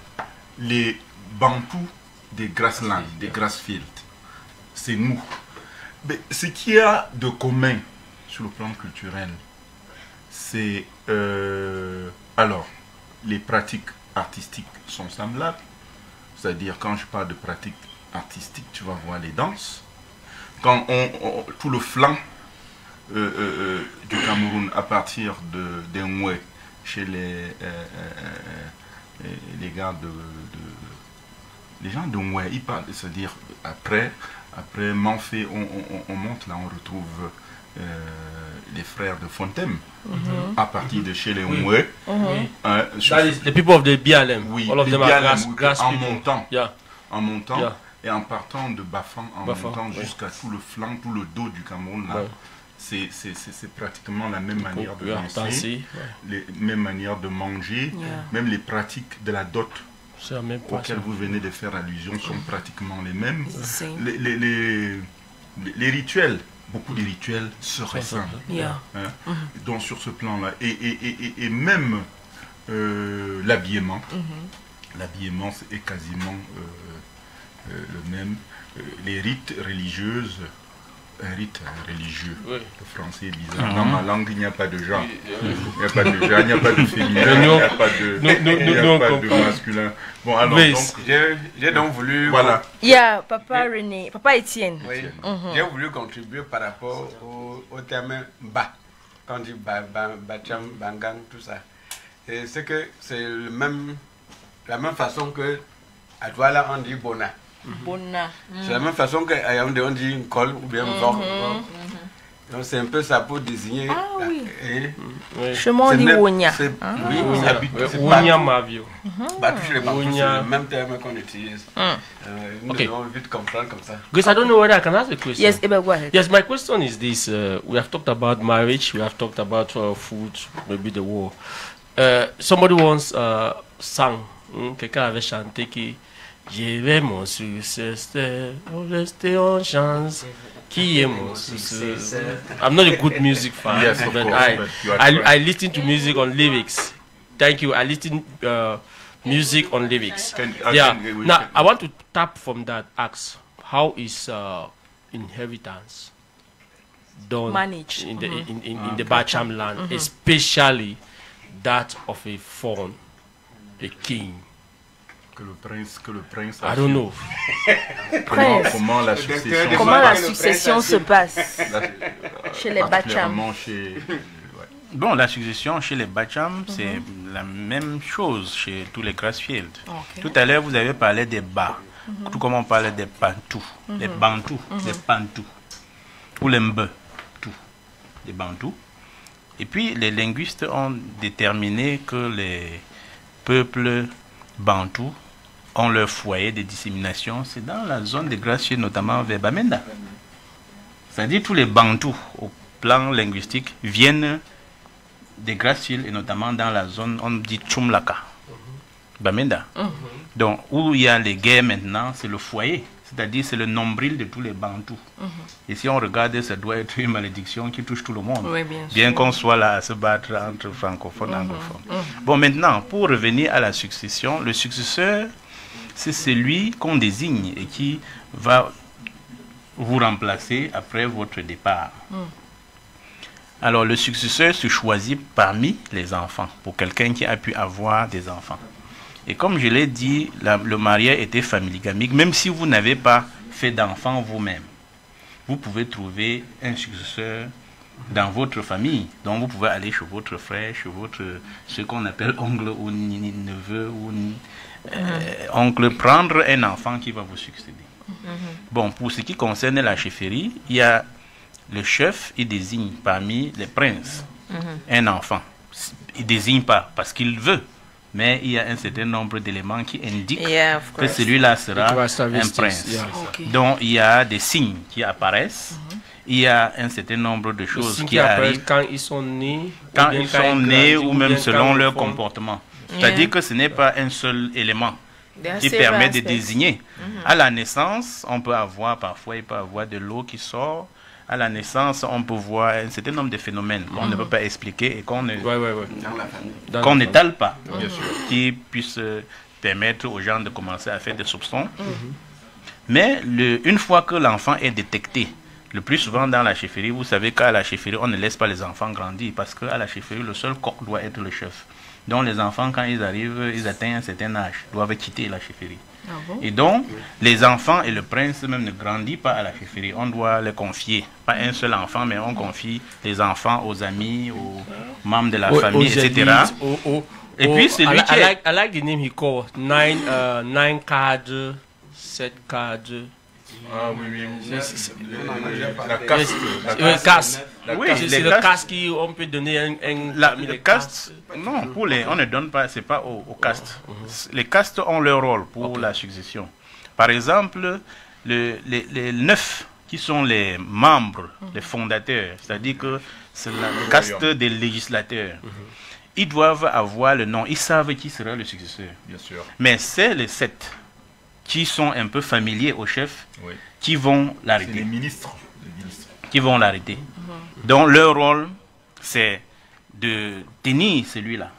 Speaker 8: les Bantous des Grasslands, des Grassfields. C'est nous. Mais ce qu'il y a de commun sur le plan culturel, c'est alors les pratiques artistiques sont semblables. C'est-à-dire, quand je parle de pratiques artistiques, tu vas voir les danses. Quand tout le flanc du Cameroun, à partir des Moué, chez les gars les gens de Moué, ils parlent, c'est-à-dire après Manfé, on monte là, on retrouve les frères de Fontem, à partir de chez les Moué.
Speaker 4: The people of the BLM.
Speaker 8: Oui,
Speaker 4: all of them are grass
Speaker 8: en
Speaker 4: people.
Speaker 8: montant.
Speaker 4: Yeah.
Speaker 8: En montant.
Speaker 4: Yeah.
Speaker 8: Et en partant de Bafang, montant jusqu'à tout le flanc, tout le dos du Cameroun, là, c'est pratiquement la même manière de danser, les mêmes manières de manger, même les pratiques de la dot auxquelles vous venez de faire allusion sont pratiquement les mêmes. Les rituels, beaucoup de rituels se ressemblent. Donc sur ce plan-là, et même l'habillement, l'habillement est quasiment le même. Les rites religieuses, un rite religieux, le français est bizarre. Dans ma langue, il n'y a pas de genre. Il n'y a pas de genre, il n'y a pas de féminin, il n'y a pas de masculin. Bon, alors,
Speaker 7: j'ai donc voulu...
Speaker 8: Voilà.
Speaker 1: Papa René, Papa Étienne.
Speaker 7: Oui. J'ai voulu contribuer par rapport au terme ba. Quand on dit bacham, bangang, tout ça. Et c'est que c'est la même façon que à Douala on dit bona. C'est la même façon qu'à Yaoundé on dit une colle ou bien vort. Donc c'est un peu ça pour désigner.
Speaker 1: Ah oui.
Speaker 7: Chez moi on dit
Speaker 1: Wonya.
Speaker 7: Oui,
Speaker 4: Wonya Mavio.
Speaker 7: Toucher les Bantous, c'est le même terme qu'on utilise. Nous devons vite comprendre comme ça.
Speaker 4: Because I don't know whether I can ask a question.
Speaker 1: Yes, go ahead.
Speaker 4: Yes, my question is this. We have talked about marriage, we have talked about food, maybe the war. Somebody once sang, quelqu'un avait chanté que je vais mon succès, rester en chance. Qui est mon succès? I'm not a good music fan,
Speaker 8: yes,
Speaker 4: but
Speaker 8: course,
Speaker 4: I listen to music on lyrics. Thank you. I listen music on lyrics. Now I want to tap from that. Ask how is inheritance done
Speaker 1: managed
Speaker 4: in the Bacham land, especially that of a fawn, a king.
Speaker 8: Que le prince
Speaker 4: I don't know.
Speaker 8: Comment la succession
Speaker 1: se passe chez les Bacham.
Speaker 6: Bon, la succession chez les Bacham, c'est la même chose chez tous les Grassfields. Tout à l'heure, vous avez parlé des Ba, tout comme on parlait des Bantous, des Bantous, des Bantous, ou les Mbe, tout, des Bantous. Et puis, les linguistes ont déterminé que les peuples Bantous ont leur foyer de dissémination, c'est dans la zone des Grassfields, notamment vers Bamenda. C'est-à-dire tous les Bantous, au plan linguistique, viennent des Grassfields et notamment dans la zone, on dit Tchoumlaka, Bamenda. Donc, où il y a les guerres maintenant, c'est le foyer, c'est-à-dire c'est le nombril de tous les Bantous. Et si on regarde, ça doit être une malédiction qui touche tout le monde.
Speaker 5: Oui,
Speaker 6: bien qu'on soit là à se battre entre francophones et anglophones. Bon, maintenant, pour revenir à la succession, le successeur, c'est celui qu'on désigne et qui va vous remplacer après votre départ. Alors, le successeur se choisit parmi les enfants, pour quelqu'un qui a pu avoir des enfants. Et comme je l'ai dit, le mariage était familigamique. Même si vous n'avez pas fait d'enfants vous-même, vous pouvez trouver un successeur dans votre famille. Donc, vous pouvez aller chez votre frère, chez ce qu'on appelle oncle ou neveu ou oncle, prendre un enfant qui va vous succéder. Bon, pour ce qui concerne la chefferie, il y a le chef, il désigne parmi les princes un enfant. Il ne désigne pas parce qu'il veut. mais il y a un certain nombre d'éléments qui indiquent que
Speaker 5: course.
Speaker 6: celui-là sera un prince. Donc il y a des signes qui apparaissent. Il y a un certain nombre de choses qui arrivent
Speaker 4: quand ils sont nés,
Speaker 6: ou même selon leur comportement. C'est-à-dire que ce n'est pas un seul élément qui permet de désigner. À la naissance, on peut avoir parfois, il peut y avoir de l'eau qui sort. À la naissance, on peut voir un certain nombre de phénomènes qu'on ne peut pas expliquer et qu'on n'étale pas, qui puissent permettre aux gens de commencer à faire des soupçons. Mais une fois que l'enfant est détecté, le plus souvent dans la chefferie, vous savez qu'à la chefferie, on ne laisse pas les enfants grandir parce qu'à la chefferie, le seul coq doit être le chef. Donc les enfants, quand ils arrivent, ils atteignent un certain âge, doivent quitter la chefferie. Et donc, les enfants et le prince même ne grandissent pas à la chefferie. On doit les confier. Pas un seul enfant, mais on confie les enfants aux amis, aux membres de la famille, etc. Et puis, c'est lui qui est...
Speaker 4: I like the name he called. 9 cadres, 7 cadres.
Speaker 8: Ah oui.
Speaker 4: La caste. Oui, c'est le caste qu'on peut donner
Speaker 6: le caste. Non, on ne donne pas, c'est pas au caste. Les castes ont leur rôle pour la succession. Par exemple, les 9 qui sont les membres, les fondateurs, c'est-à-dire que c'est la caste des législateurs. Ils doivent avoir le nom, ils savent qui sera le successeur.
Speaker 8: Bien sûr.
Speaker 6: Mais c'est les 7 qui sont un peu familiers au chef, qui vont l'arrêter.
Speaker 8: C'est les ministres.
Speaker 6: Qui vont l'arrêter. Donc leur rôle, c'est de tenir celui-là.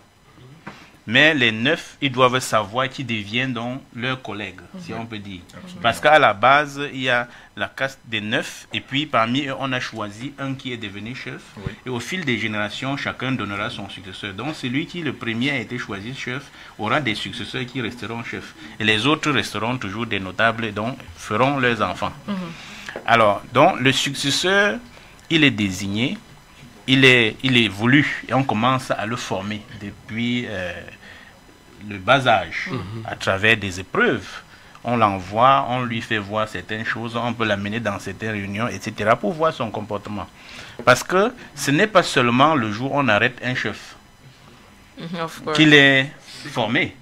Speaker 6: Mais les 9, ils doivent savoir qui devient donc leur collègue, si on peut dire. Parce qu'à la base, il y a la caste des 9, et puis parmi eux, on a choisi un qui est devenu chef. Et au fil des générations, chacun donnera son successeur. Donc celui qui, le premier, a été choisi chef, aura des successeurs qui resteront chefs. Et les autres resteront toujours des notables, donc feront leurs enfants. Alors, donc le successeur, il est désigné, il est voulu, et on commence à le former depuis le bas âge, à travers des épreuves. On l'envoie, on lui fait voir certaines choses, on peut l'amener dans certaines réunions, etc., pour voir son comportement. Parce que ce n'est pas seulement le jour où on arrête un chef qu'il est formé.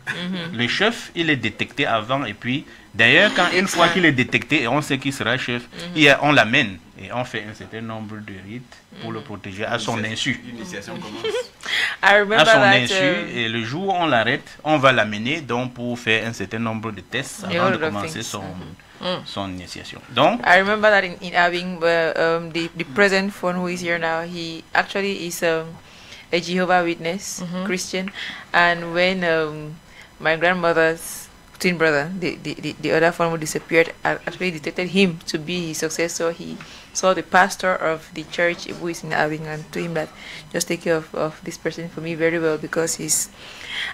Speaker 6: Le chef, il est détecté avant, et puis, d'ailleurs, une fois qu'il est détecté et on sait qu'il sera chef, on l'amène et on fait un certain nombre de rites pour le protéger à son insu.
Speaker 7: L'initiation commence.
Speaker 6: À son insu, et le jour où on l'arrête, on va l'amener donc pour faire un certain nombre de tests avant de commencer son initiation. Donc,
Speaker 5: I remember that in Abing, the present one who is here now, he actually is a Jehovah's Witness Christian, and when my grandmother's twin brother, the other one who disappeared, actually detected him to be his successor. He saw the pastor of the church who is in Abing and told him that just take care of this person for me very well, because he's,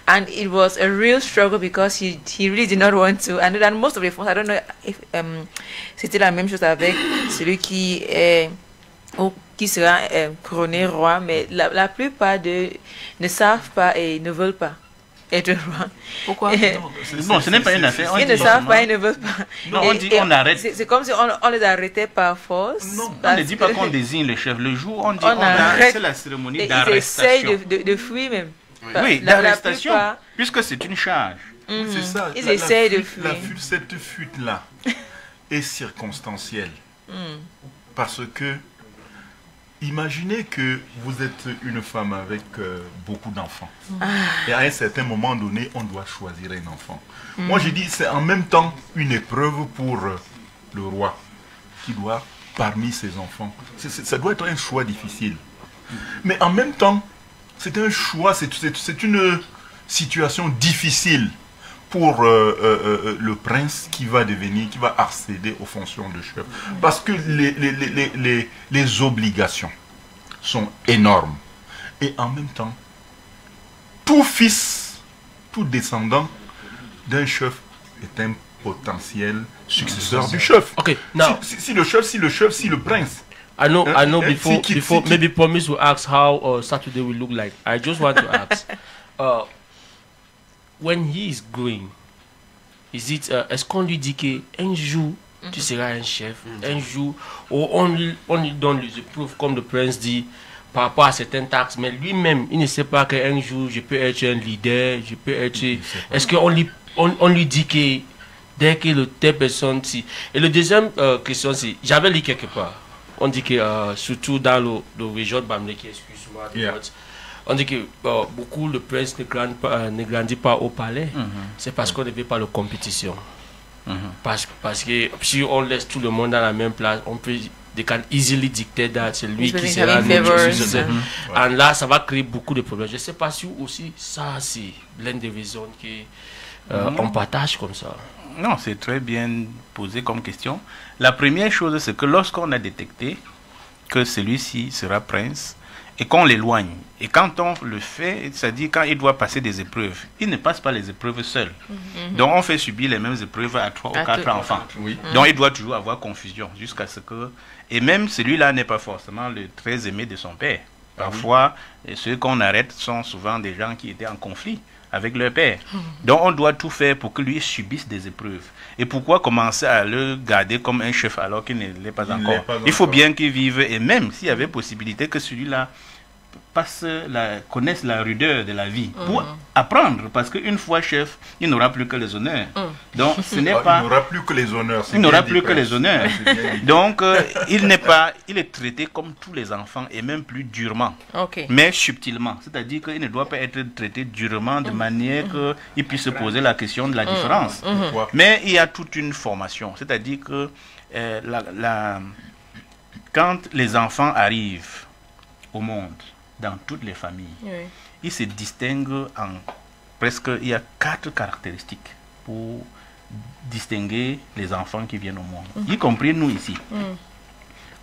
Speaker 5: and it was a real struggle because he really did not want to. And then most of the I don't know if c'était la même chose avec celui qui sera couronné roi, mais la plupart ne savent pas et ne veulent pas être roi.
Speaker 1: Pourquoi?
Speaker 6: Bon, ce n'est pas une affaire.
Speaker 5: Ils ne savent pas, ils ne veulent pas.
Speaker 6: Non, on dit on arrête.
Speaker 5: C'est comme si on les arrêtait par force.
Speaker 6: Non, on ne dit pas qu'on désigne le chef. Le jour, on dit on arrête. C'est la cérémonie d'arrestation.
Speaker 5: Ils essayent de fuir même.
Speaker 6: Oui, d'arrestation, puisque c'est une charge.
Speaker 8: C'est ça.
Speaker 5: Ils essayent de fuir.
Speaker 8: Cette fuite-là est circonstancielle. Parce que imaginez que vous êtes une femme avec beaucoup d'enfants. Et à un certain moment donné, on doit choisir un enfant. Moi, je dis, c'est en même temps une épreuve pour le roi qui doit, parmi ses enfants, ça doit être un choix difficile. Mais en même temps, c'est un choix, c'est une situation difficile pour le prince qui va accéder aux fonctions de chef. Parce que les obligations sont énormes. Et en même temps, tout fils, tout descendant d'un chef est un potentiel successeur du chef.
Speaker 4: Okay, now
Speaker 8: si le prince.
Speaker 4: I know before maybe Promise will ask how Saturday will look like. I just want to ask, when he is growing, is it est-ce qu'on lui dit que un jour tu seras un chef, un jour, ou on lui donne les épreuves comme le prince dit, par rapport à certaines taxes, mais lui-même, il ne sait pas qu'un jour, je peux être un leader, je peux être... Est-ce qu'on lui dit que dès que telle personne... Et la deuxième question, c'est... J'avais lu quelque part. On dit que, surtout dans le région de Bamileke, excuse-moi, on dit que beaucoup, le prince ne grandit pas au palais. C'est parce qu'on ne veut pas de compétition. Parce que si on laisse tout le monde dans la même place, on peut... They can easily dictate that c'est lui qui sera et là ça va créer beaucoup de problèmes. Je ne sais pas si aussi ça c'est l'une des raisons qu'on partage comme ça.
Speaker 6: Non, c'est très bien posé comme question. La première chose, c'est que lorsqu'on a détecté que celui-ci sera prince et qu'on l'éloigne, et quand on le fait, c'est-à-dire quand il doit passer des épreuves, il ne passe pas les épreuves seul. Donc on fait subir les mêmes épreuves à 3 ou 4 enfants. Donc il doit toujours avoir confusion jusqu'à ce que... Et même celui-là n'est pas forcément le très aimé de son père. Parfois, ceux qu'on arrête sont souvent des gens qui étaient en conflit avec leur père. Donc on doit tout faire pour que lui subisse des épreuves. Et pourquoi commencer à le garder comme un chef alors qu'il ne l'est pas encore? Il faut bien qu'il vive, et même s'il y avait possibilité que celui-là connaisse la rudeur de la vie pour apprendre, parce qu'une fois chef, il n'aura plus que les honneurs. Donc ce n'est pas...
Speaker 8: Il n'aura plus que les honneurs.
Speaker 6: Il n'aura plus que les honneurs. Donc il est traité comme tous les enfants et même plus durement, mais subtilement. C'est-à-dire qu'il ne doit pas être traité durement de manière qu'il puisse se poser la question de la différence. Mais il y a toute une formation. C'est-à-dire que quand les enfants arrivent au monde, dans toutes les familles, ils se distinguent en presque... Il y a 4 caractéristiques pour distinguer les enfants qui viennent au monde, y compris nous ici.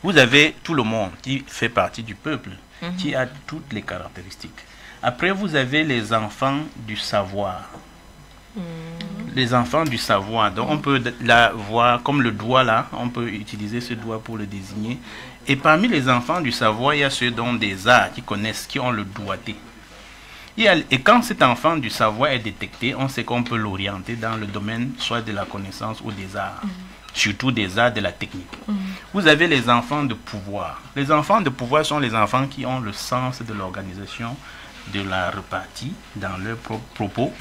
Speaker 6: Vous avez tout le monde qui fait partie du peuple, qui a toutes les caractéristiques. Après, vous avez les enfants du savoir. Les enfants du savoir, donc on peut la voir comme le doigt là, on peut utiliser ce doigt pour le désigner. Et parmi les enfants du savoir, il y a ceux dont des arts qui connaissent, qui ont le doigté. Et quand cet enfant du savoir est détecté, on sait qu'on peut l'orienter dans le domaine soit de la connaissance ou des arts, surtout des arts de la technique. Vous avez les enfants de pouvoir. Les enfants de pouvoir sont les enfants qui ont le sens de l'organisation, de la repartie dans leurs propos,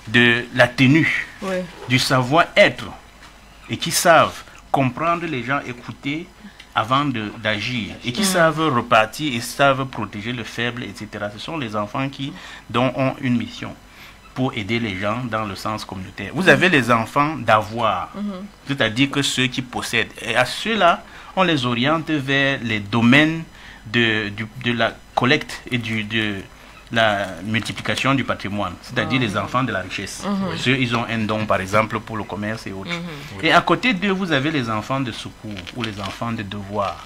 Speaker 6: de la tenue, du savoir-être, et qui savent comprendre les gens, écouter avant d'agir, et qui savent repartir et savent protéger le faible, etc. Ce sont les enfants dont ont une mission pour aider les gens dans le sens communautaire. Vous avez les enfants d'avoir, c'est-à-dire que ceux qui possèdent. Et à ceux-là, on les oriente vers les domaines de la collecte et de la multiplication du patrimoine, c'est-à-dire les enfants de la richesse. Ceux, ils ont un don, par exemple, pour le commerce et autres. Et à côté d'eux, vous avez les enfants de secours ou les enfants de devoir.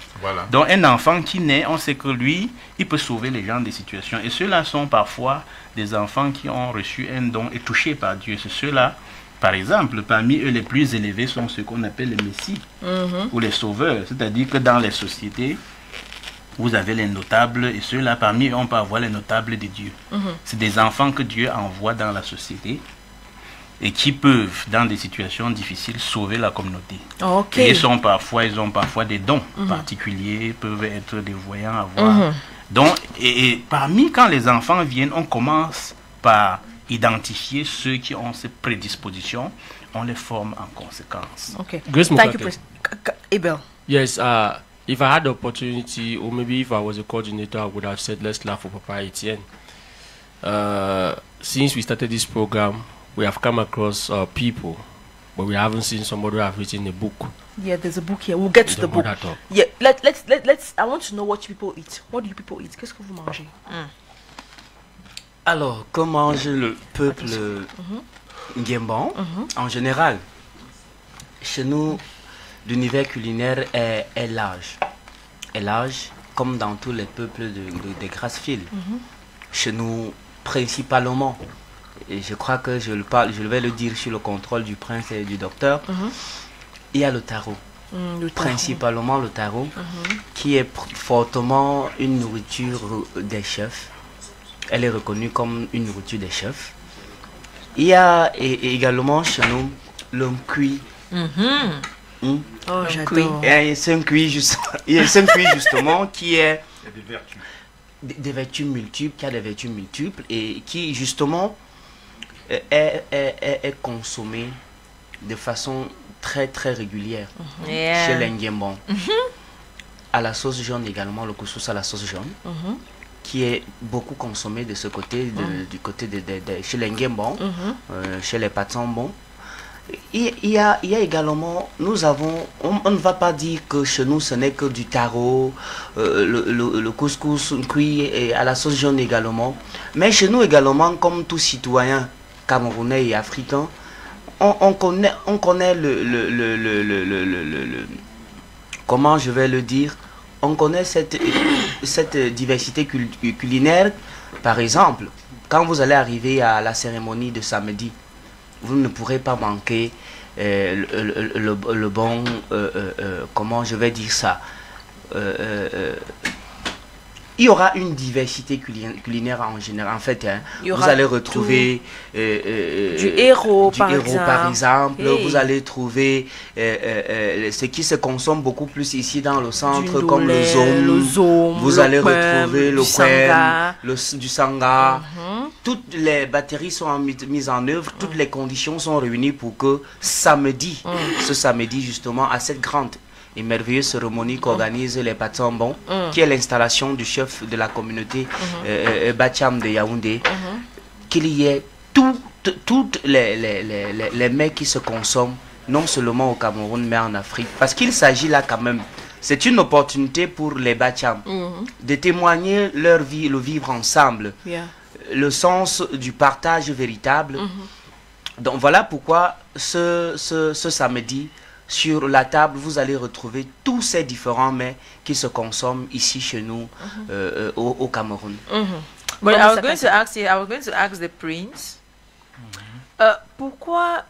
Speaker 6: Donc un enfant qui naît, on sait que lui, il peut sauver les gens des situations. Et ceux-là sont parfois des enfants qui ont reçu un don et touchés par Dieu. C'est ceux-là, par exemple, parmi eux, les plus élevés sont ceux qu'on appelle les messies ou les sauveurs. C'est-à-dire que dans les sociétés, vous avez les notables, et ceux-là, parmi eux, on peut avoir les notables de Dieu. C'est des enfants que Dieu envoie dans la société et qui peuvent, dans des situations difficiles, sauver la communauté. Et ils ont parfois des dons particuliers, peuvent être des voyants à voir. Donc, et quand les enfants viennent, on commence par identifier ceux qui ont ces prédispositions, on les forme en conséquence.
Speaker 1: Thank you, Abel.
Speaker 4: Yes, if I had the opportunity, or maybe if I was a coordinator, I would have said, let's laugh for Papa Etienne. Since we started this program, we have come across people, but we haven't seen somebody who have written a book.
Speaker 1: Yeah, there's a book here. We'll get to the book. Yeah, let's. I want to know what you people eat. What do you people eat? Qu'est-ce que vous mangez?
Speaker 9: Alors, que mange le peuple Nguemban en général? Chez nous, l'univers culinaire est large. Est large, comme dans tous les peuples de Grassfield. Chez nous, principalement, et je crois que je vais le dire sur le contrôle du prince et du docteur, il y a le taro. Principalement le taro, qui est fortement une nourriture des chefs. Elle est reconnue comme une nourriture des chefs. Il y a également chez nous le cuit.
Speaker 1: Oh, j'adore.
Speaker 9: C'est un cuit justement qui est
Speaker 8: C'est des vertus.
Speaker 9: Des vertus multiples, qui a des vertus multiples et qui justement est consommé de façon très très régulière chez les Nguembon. À la sauce jaune également, le couscous à la sauce jaune, qui est beaucoup consommé de ce côté, du côté chez les Nguembon, chez les Patsambon. Il y a également, nous avons, on ne va pas dire que chez nous ce n'est que du taro, le couscous cuit et à la sauce jaune également, mais chez nous également, comme tout citoyen camerounais et africain, on connaît comment je vais le dire, on connaît cette diversité culinaire. Par exemple, quand vous allez arriver à la cérémonie de samedi, vous ne pourrez pas manquer le bon, comment je vais dire ça, il y aura une diversité culinaire en général. En fait, vous allez retrouver
Speaker 5: du héros, par
Speaker 9: exemple. Vous allez trouver ce qui se consomme beaucoup plus ici dans le centre, comme le zom. Vous allez retrouver le kwem, du sanga. Toutes les batteries sont mises en œuvre, toutes les conditions sont réunies pour que samedi, ce samedi justement, à cette grande et merveilleuse cérémonie qu'organise les Patsambon, qui est l'installation du chef de la communauté Bacham de Yaoundé, qu'il y ait toutes les mets qui se consomment, non seulement au Cameroun, mais en Afrique. Parce qu'il s'agit là quand même, c'est une opportunité pour les Bacham de témoigner leur vie, le vivre ensemble, le sens du partage véritable. Donc voilà pourquoi ce samedi, sur la table, vous allez retrouver tous ces différents mets qui se consomment ici chez nous au Cameroun.
Speaker 5: But I was going to ask the prince, pourquoi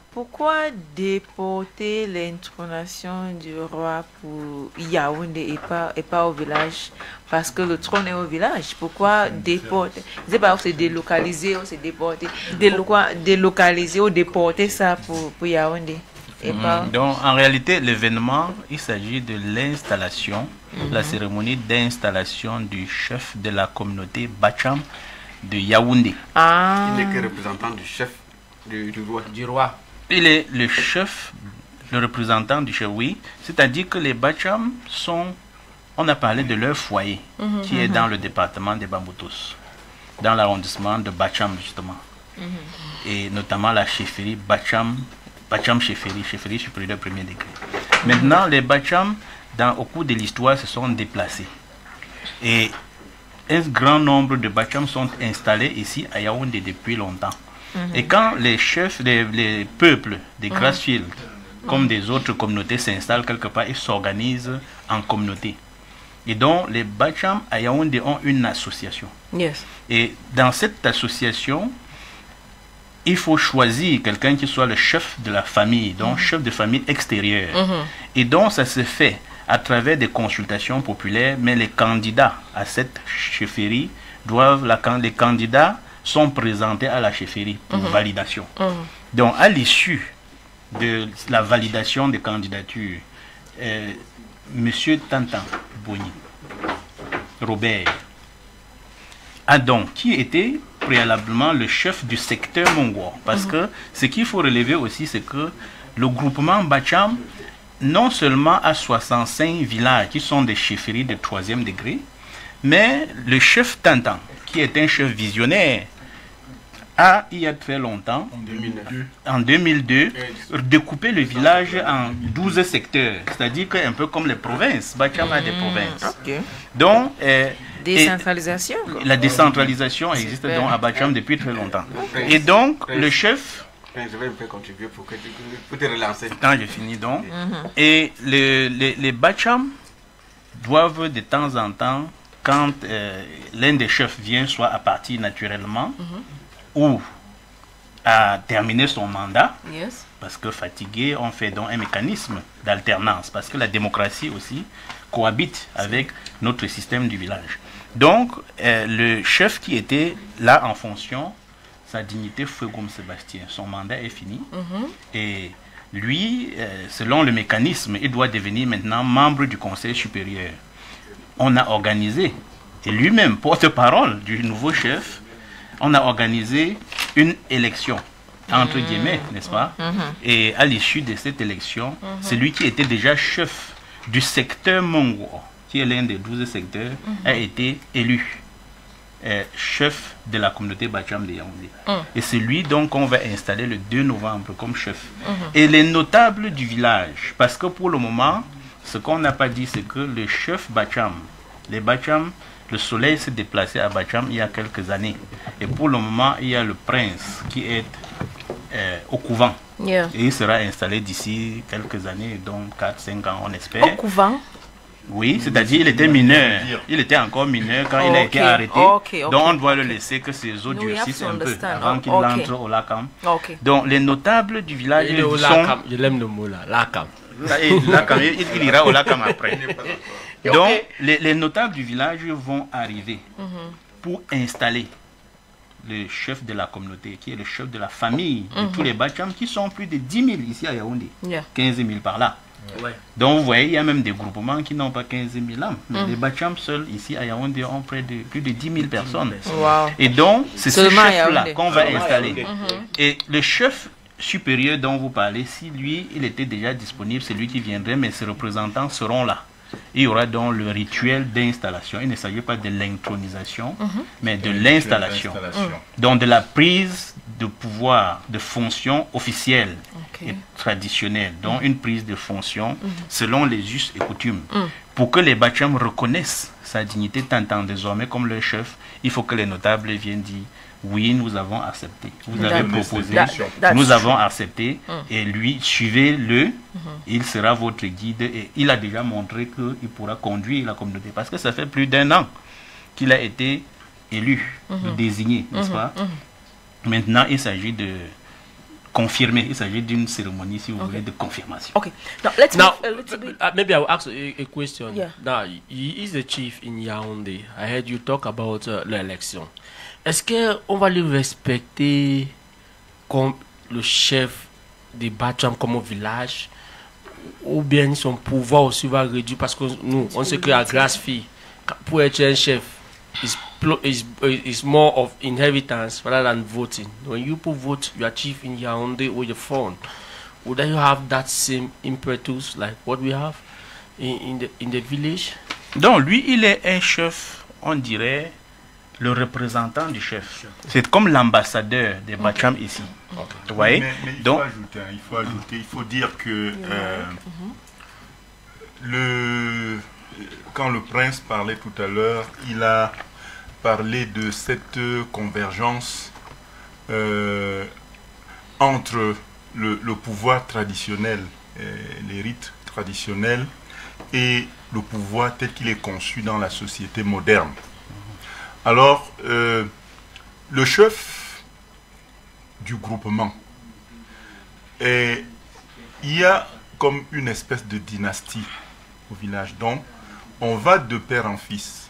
Speaker 5: déporter l'intrônation du roi pour Yaoundé et pas au village? Parce que le trône est au village. Pourquoi déporter? C'est pas se délocaliser ou se déporter. Pourquoi délocaliser ou déporter ça pour Yaoundé?
Speaker 6: Donc en réalité l'événement, il s'agit de l'installation, la cérémonie d'installation du chef de la communauté Bacham de Yaoundé.
Speaker 7: Il n'est que représentant du chef du roi.
Speaker 6: Il est le chef, le représentant du chef, oui. C'est-à-dire que les Bacham sont, on a parlé de leur foyer qui est dans le département des Bamboutos, dans l'arrondissement de Bacham justement, et notamment la chefferie Bacham chefferie supérieure premier degré. Maintenant, les Bacham, au cours de l'histoire, se sont déplacés. Et un grand nombre de Bacham sont installés ici à Yaoundé depuis longtemps. Et quand les chefs, les peuples des Grassfields, comme des autres communautés, s'installent quelque part, ils s'organisent en communauté. Et donc, les Bacham à Yaoundé ont une association. Et dans cette association, il faut choisir quelqu'un qui soit le chef de la famille, donc chef de famille extérieur. Et donc ça se fait à travers des consultations populaires, mais les candidats à cette chefferie les candidats sont présentés à la chefferie pour validation. Donc à l'issue de la validation des candidatures, Monsieur Tantan Boni, Robert, a donc, qui était préalablement le chef du secteur mongol. Parce que ce qu'il faut relever aussi, c'est que le groupement Bacham, non seulement a 65 villages qui sont des chefferies de 3e degré, mais le chef Tantan, qui est un chef visionnaire, a, il y a très longtemps, en 2002, découpé le village en 12 secteurs. C'est-à-dire qu'un peu comme les provinces, Bacham a des provinces. Donc,
Speaker 5: décentralisation.
Speaker 6: La décentralisation existe donc à Bacham depuis très longtemps. Et donc, le chef...
Speaker 7: Je vais un peu contribuer pour te relancer.
Speaker 6: Quand j'ai fini donc. Et les Bacham doivent de temps en temps, quand l'un des chefs vient soit à partir naturellement, ou à terminer son mandat, parce que fatigué, on fait donc un mécanisme d'alternance, parce que la démocratie aussi cohabite avec notre système du village. Donc, le chef qui était là en fonction, sa dignité feu comme Sébastien, son mandat est fini, et lui, selon le mécanisme, il doit devenir maintenant membre du conseil supérieur. On a organisé et lui-même porte-parole du nouveau chef, on a organisé une élection, entre guillemets, n'est-ce pas? Et à l'issue de cette élection, celui qui était déjà chef du secteur Mongo, qui est l'un des 12 secteurs, a été élu chef de la communauté Bacham de Yaoundé. Et c'est lui donc qu'on va installer le 2 novembre comme chef. Et les notables du village, parce que pour le moment, ce qu'on n'a pas dit, c'est que le chef Bacham, les Bacham, le soleil s'est déplacé à Bacham il y a quelques années. Et pour le moment, il y a le prince qui est au couvent. Et il sera installé d'ici quelques années, donc 4-5 ans, on espère. Au
Speaker 1: couvent?
Speaker 6: Oui, c'est-à-dire il était mineur. Il était encore mineur quand il a été arrêté. Donc on doit le laisser que ses eaux durcissent un peu avant qu'il entre au Lakam. Donc les notables du village,
Speaker 4: il est au Lakam. Je l'aime le mot là, Lakam.
Speaker 6: Il ira au Lakam après. Donc les notables du village vont arriver pour installer le chef de la communauté, qui est le chef de la famille de tous les Bacham, qui sont plus de 10 000 ici à Yaoundé, 15 000 par là. Donc vous voyez, il y a même des groupements qui n'ont pas 15 000 âmes. Mais les Bacham seuls ici à Yaoundé ont plus de 10 000 personnes. Et donc c'est ce chef-là qu'on va installer. Et le chef supérieur dont vous parlez, si lui, il était déjà disponible, c'est lui qui viendrait, mais ses représentants seront là. Il y aura donc le rituel d'installation. Il ne s'agit pas de l'intronisation, mais de l'installation. Donc de la prise de pouvoir, de fonction officielle et traditionnelle. Donc une prise de fonction selon les us et coutumes. Pour que les Bacham reconnaissent sa dignité tant désormais comme leur chef, il faut que les notables viennent dire oui, nous avons accepté. Vous avez proposé, nous avons accepté. Et lui, suivez-le. Il sera votre guide. Et il a déjà montré qu'il pourra conduire la communauté. Parce que ça fait plus d'1 an qu'il a été élu, désigné, n'est-ce pas? Maintenant, il s'agit de confirmer. Il s'agit d'une cérémonie, si vous voulez, de confirmation.
Speaker 1: Okay. Now, let's
Speaker 4: maybe I will ask a question. Now, he is the chief in Yaoundé. I heard you talk about l'élection. Est-ce qu'on va lui respecter comme le chef des Bacham comme au village, ou bien son pouvoir aussi va réduire? Parce que nous, on sait qu'à Grasse-Fille, pour être un chef, is more of inheritance rather than voting. When you put vote, you are chief in Yaoundé or your phone. Would you have that same impetus like what we have in the village?
Speaker 6: Donc lui, il est un chef, on dirait, le représentant du chef. C'est comme l'ambassadeur des Bacham ici. Vous voyez?
Speaker 8: Mais
Speaker 6: donc,
Speaker 8: il faut dire que quand le prince parlait tout à l'heure, il a parlé de cette convergence entre le pouvoir traditionnel, les rites traditionnels, et le pouvoir tel qu'il est conçu dans la société moderne. Alors, le chef du groupement, il y a comme une espèce de dynastie au village. Donc, on va de père en fils.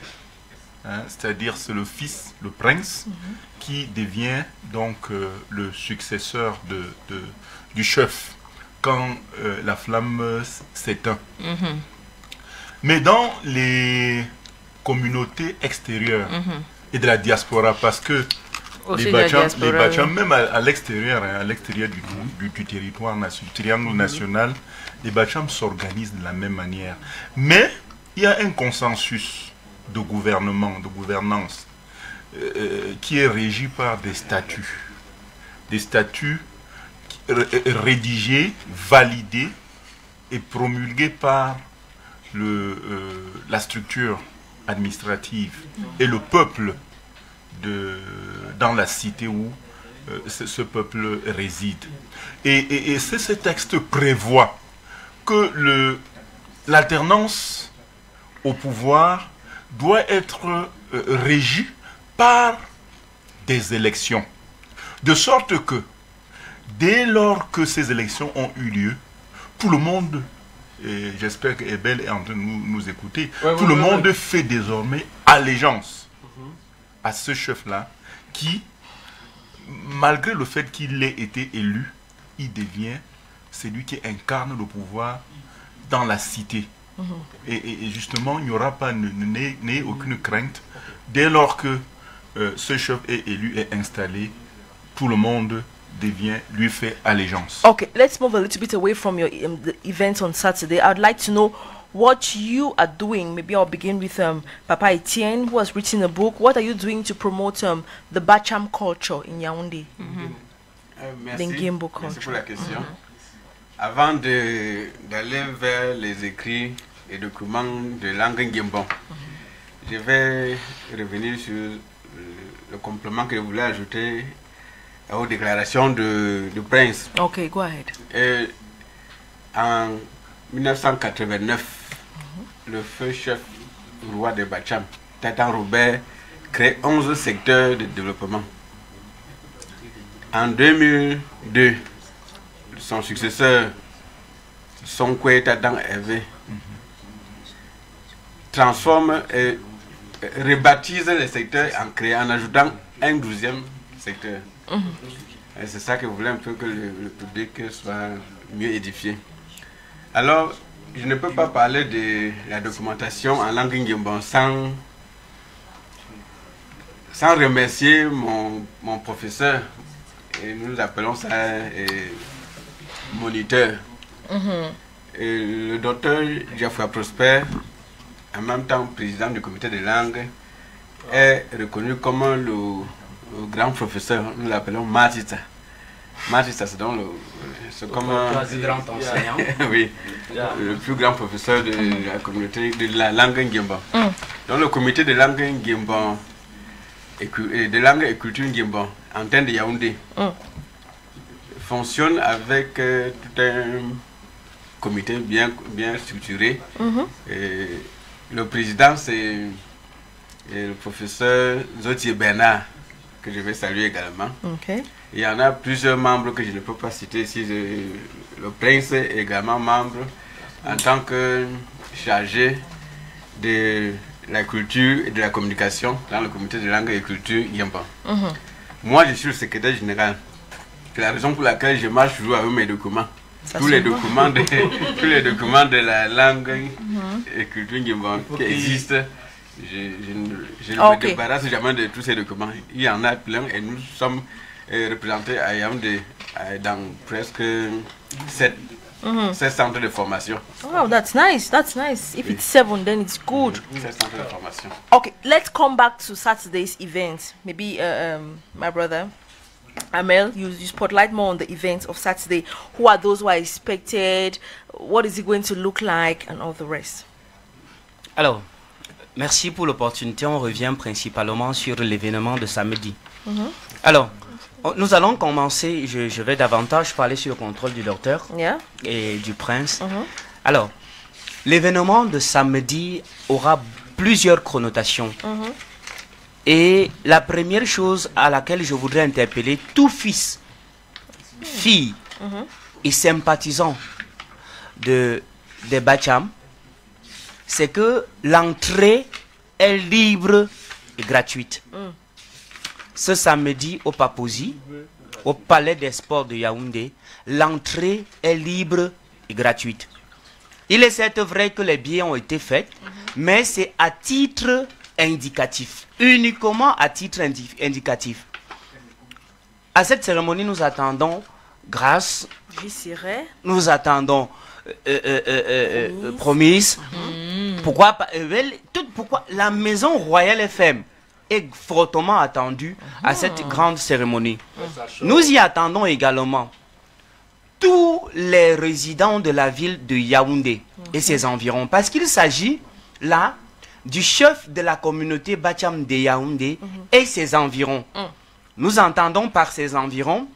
Speaker 8: Hein, c'est-à-dire, c'est le fils, le prince, qui devient donc le successeur du chef quand la flamme s'éteint. Mais dans les communautés extérieures et de la diaspora, parce que les Bacham, même à l'extérieur, hein, à l'extérieur du territoire triangle national, les Bacham s'organisent de la même manière. Mais il y a un consensus de gouvernement, de gouvernance, qui est régi par des statuts rédigés, validés et promulgués par la structure administrative et le peuple dans la cité où ce peuple réside. Et ce texte prévoit que l'alternance au pouvoir doit être régie par des élections. De sorte que, dès lors que ces élections ont eu lieu, tout le monde, et j'espère que Ebel est en train de nous écouter, tout le monde fait désormais allégeance à ce chef-là qui, malgré le fait qu'il ait été élu, il devient celui qui incarne le pouvoir dans la cité. Et justement, il n'y aura pas n'ayez aucune crainte. Dès lors que ce chef est élu et installé, tout le monde lui fait allégeance.
Speaker 1: Okay, let's move a little bit away from your the event on Saturday. I'd like to know what you are doing. Maybe I'll begin with Papa Etienne, who has written a book. What are you doing to promote the Bacham culture in Yaoundé?
Speaker 7: Merci pour la question. Avant d'aller vers les écrits et documents de langue Ngiembon, je vais revenir sur le complément que je voulais ajouter aux déclarations du prince.
Speaker 1: Okay, go ahead.
Speaker 7: Et en 1989, le feu chef roi de Bacham, Tatan Robert, crée 11 secteurs de développement. En 2002, son successeur, Sonkwe Tatan Hervé, transforme et rebaptise les secteurs en ajoutant un 12e secteur. Et c'est ça que vous voulez un peu que le public soit mieux édifié. Alors, je ne peux pas parler de la documentation en langue Ngiembon sans remercier mon professeur, et nous appelons ça moniteur. Et le docteur Geoffroy Prosper, en même temps président du comité de langue, est reconnu comme le grand professeur, nous l'appelons Matita. Matita, c'est donc comme
Speaker 9: grand enseignant.
Speaker 7: oui, le plus grand professeur de la communauté de la langue Ngiembon. Donc le comité de langue Ngiembon de langue et culture Ngiembon en termes de Yaoundé fonctionne avec tout un comité bien structuré. Et le président, c'est le professeur Zotier Bernard, que je vais saluer également. Il y en a plusieurs membres que je ne peux pas citer ici. Le prince est également membre en tant que chargé de la culture et de la communication dans le comité de langue et culture Ngiembon. Moi, je suis le secrétaire général. C'est la raison pour laquelle je marche toujours avec mes documents. Tous les documents de la langue et culture Ngiembon qui existent, je ne me débarrasse jamais de tous ces documents. Il y en a plein et nous sommes représentés à Yaoundé dans presque 7 centres de formation.
Speaker 1: Wow, that's nice. That's nice. If it's 7, then it's good.
Speaker 7: 7 centres de formation.
Speaker 1: Okay, let's come back to Saturday's event. Maybe my brother Amel, you spotlight more on the events of Saturday. Who are those who are expected? What is it going to look like, and all the rest?
Speaker 9: Alors, merci pour l'opportunité. On revient principalement sur l'événement de samedi. Alors, nous allons commencer. Je vais davantage parler sur le contrôle du docteur et du prince. Alors, l'événement de samedi aura plusieurs connotations. Et la première chose à laquelle je voudrais interpeller tout fils, fille et sympathisant des Bacham, c'est que l'entrée est libre et gratuite. Ce samedi au Papouzi, au Palais des Sports de Yaoundé, l'entrée est libre et gratuite. Il est certes vrai que les billets ont été faits, mais c'est à titre indicatif, uniquement à titre indicatif. À cette cérémonie, nous attendons grâce, nous attendons promise. Pourquoi la maison Royale FM est fortement attendue à cette grande cérémonie. Nous y attendons également tous les résidents de la ville de Yaoundé et ses environs, parce qu'il s'agit là du chef de la communauté Bacham de Yaoundé et ses environs. Nous entendons par ses environs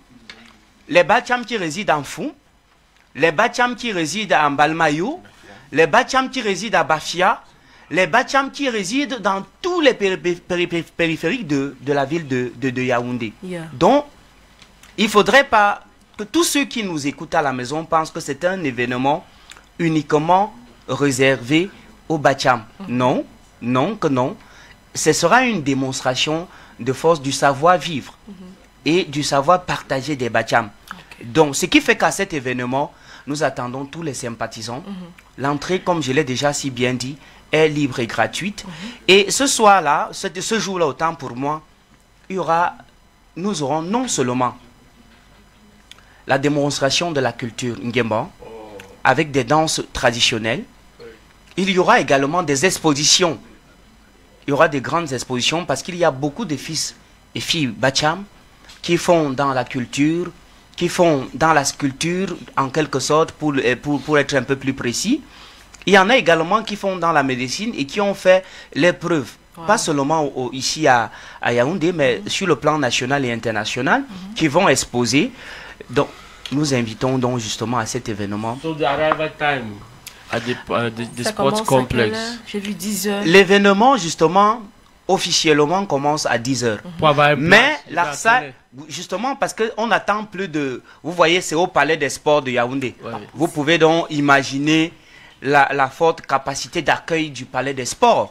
Speaker 9: les Bacham qui résident en Fou, les Bacham qui résident en Balmayou, les Bacham qui résident à Bafia, les Bacham qui résident dans tous les périphériques de la ville de Yaoundé. Donc, il ne faudrait pas que tous ceux qui nous écoutent à la maison pensent que c'est un événement uniquement réservé aux Bacham. Non, non, que non. Ce sera une démonstration de force du savoir-vivre et du savoir partager des Bacham. Donc, ce qui fait qu'à cet événement, nous attendons tous les sympathisants. L'entrée, comme je l'ai déjà si bien dit, est libre et gratuite. Et ce soir-là, ce jour-là, autant pour moi, nous aurons non seulement la démonstration de la culture Nguemban, avec des danses traditionnelles, il y aura également des expositions. Il y aura des grandes expositions parce qu'il y a beaucoup de fils et filles Bacham qui font dans la culture, qui font dans la sculpture en quelque sorte pour être un peu plus précis. Il y en a également qui font dans la médecine et qui ont fait l'épreuve, pas seulement ici à Yaoundé, mais sur le plan national et international, qui vont exposer. Donc, nous invitons donc justement à cet événement.
Speaker 4: So the arrival time at the sports complex.
Speaker 5: J'ai vu 10 heures.
Speaker 9: L'événement justement officiellement commence à 10 heures. Mais la salle, justement parce qu'on attend plus de... Vous voyez, c'est au Palais des Sports de Yaoundé. Vous pouvez donc imaginer la forte capacité d'accueil du Palais des Sports.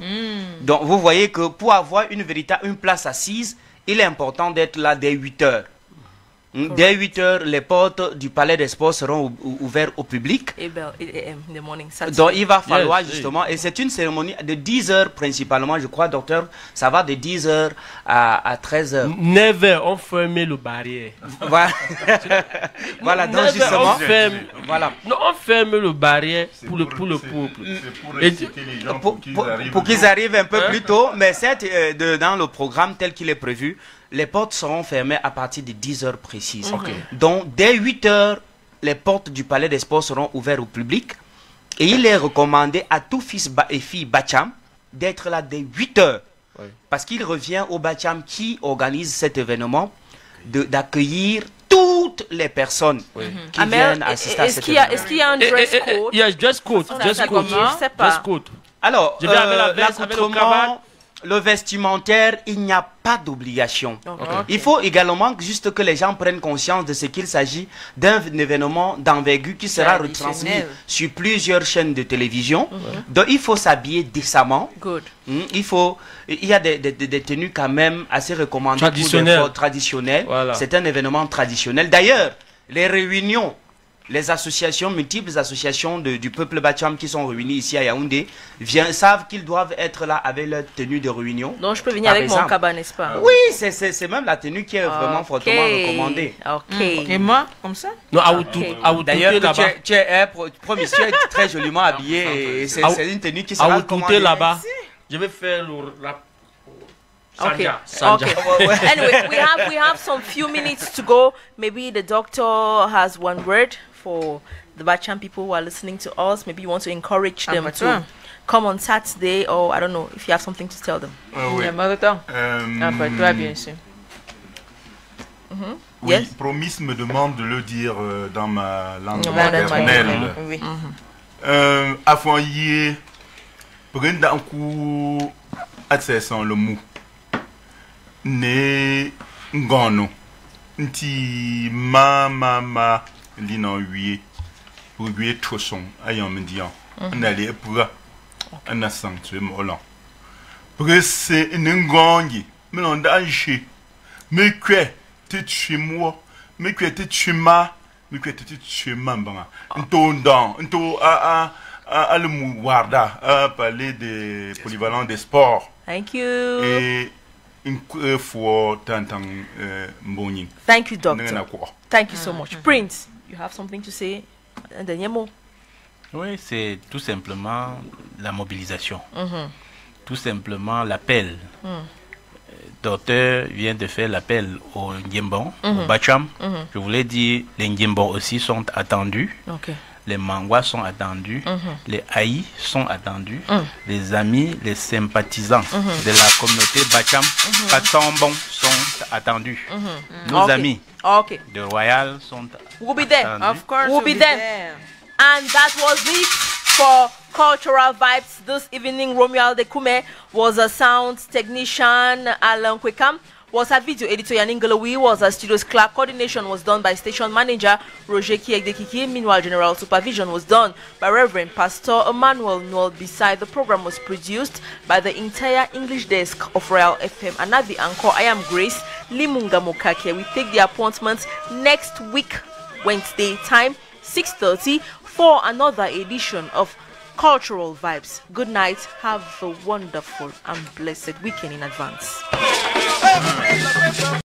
Speaker 9: Donc vous voyez que pour avoir une place assise, il est important d'être là dès 8 heures. Dès 8 heures, les portes du Palais des Sports seront ouvertes au public.
Speaker 1: 8 a.m. in the morning,
Speaker 9: Donc il va falloir justement, et c'est une cérémonie de 10 heures principalement, je crois, docteur, ça va de 10 heures à 13 heures.
Speaker 4: 9 heures, on ferme le barrière.
Speaker 9: Voilà, voilà donc justement,
Speaker 4: on ferme le barrière pour le peuple.
Speaker 9: Pour qu'ils arrivent un peu plus tôt, mais certes, dans le programme tel qu'il est prévu, les portes seront fermées à partir de 10 heures précises. Donc, dès 8 heures, les portes du Palais des Sports seront ouvertes au public. Et il est recommandé à tout fils et fille Bacham d'être là dès 8 heures. Parce qu'il revient au Bacham qui organise cet événement d'accueillir toutes les personnes qui viennent assister à cet événement.
Speaker 1: Est-ce qu'il y a un dress code?
Speaker 4: Yes, dress code.
Speaker 1: Je sais pas.
Speaker 4: Dress code.
Speaker 9: Alors,
Speaker 4: Je vais avec la veste, avec le cravate.
Speaker 9: Le vestimentaire, il n'y a pas d'obligation. Il faut également juste que les gens prennent conscience de ce qu'il s'agit d'un événement d'envergure qui sera retransmis sur plusieurs chaînes de télévision. Donc il faut s'habiller décemment. Il y a des tenues quand même assez recommandées traditionnelles.
Speaker 4: Voilà.
Speaker 9: C'est un événement traditionnel. D'ailleurs, les réunions, les associations, multiples associations du peuple Bacham qui sont réunies ici à Yaoundé, savent qu'ils doivent être là avec leur tenue de réunion.
Speaker 1: Donc je peux venir avec mon cabane, n'est-ce pas?
Speaker 9: Oui, c'est même la tenue qui est vraiment fortement recommandée.
Speaker 5: Et moi, comme ça?
Speaker 4: Non,
Speaker 9: d'ailleurs, tu es très joliment habillé et c'est une tenue qui sera recommandée
Speaker 4: là-bas. Je vais faire la...
Speaker 1: Okay. Anyway, we have some few minutes to go. Maybe the doctor has one word for the Bacham people who are listening to us. Maybe you want to encourage them to come on Saturday, or I don't know if you have something to tell them.
Speaker 8: Oui.
Speaker 1: Yes.
Speaker 8: Promis me demande de le dire dans ma langue maternelle. Afoyer, prendre un coup accessant le mot. Ne ngono nti ma lino wie pour wie troson ayant mendiant n'allait pour un sanctuaire molan presse n'ngongi me l'on danger me que te chez moi me que te chez ma me que te chez mamba nto à le mouarda à parler des polyvalents des sports.
Speaker 1: Thank you.
Speaker 8: Et
Speaker 1: thank you, doctor. Thank you so much. Prince, you have something to say? Un dernier mot?
Speaker 6: Oui, c'est tout simplement la mobilisation. Tout simplement l'appel. Docteur vient de faire l'appel au Nguemban, au Bacham. Je voulais dire, les Nguemban aussi sont attendus. Les Mangwa sont attendus, les Haïs sont attendus, les amis, les sympathisants de la communauté Bacham, Patambon sont attendus. Nos amis de Royal sont
Speaker 1: We'll be there.
Speaker 6: attendus.
Speaker 5: Of course,
Speaker 1: We'll be there. And that was it for Cultural Vibes this evening. Romeo Aldekume was a sound technician. Alan Kwekam was a video editor. Yaningalawi was a studios clerk. Coordination was done by station manager Roger Kiegdekiki. Meanwhile, general supervision was done by Reverend Pastor Emmanuel Noel. Beside, the program was produced by the entire English desk of Royal FM. And at the anchor, I am Grace Limunga Mokake. We take the appointments next week, Wednesday time. 6:30 for another edition of Cultural Vibes. Good night. Have a wonderful and blessed weekend in advance.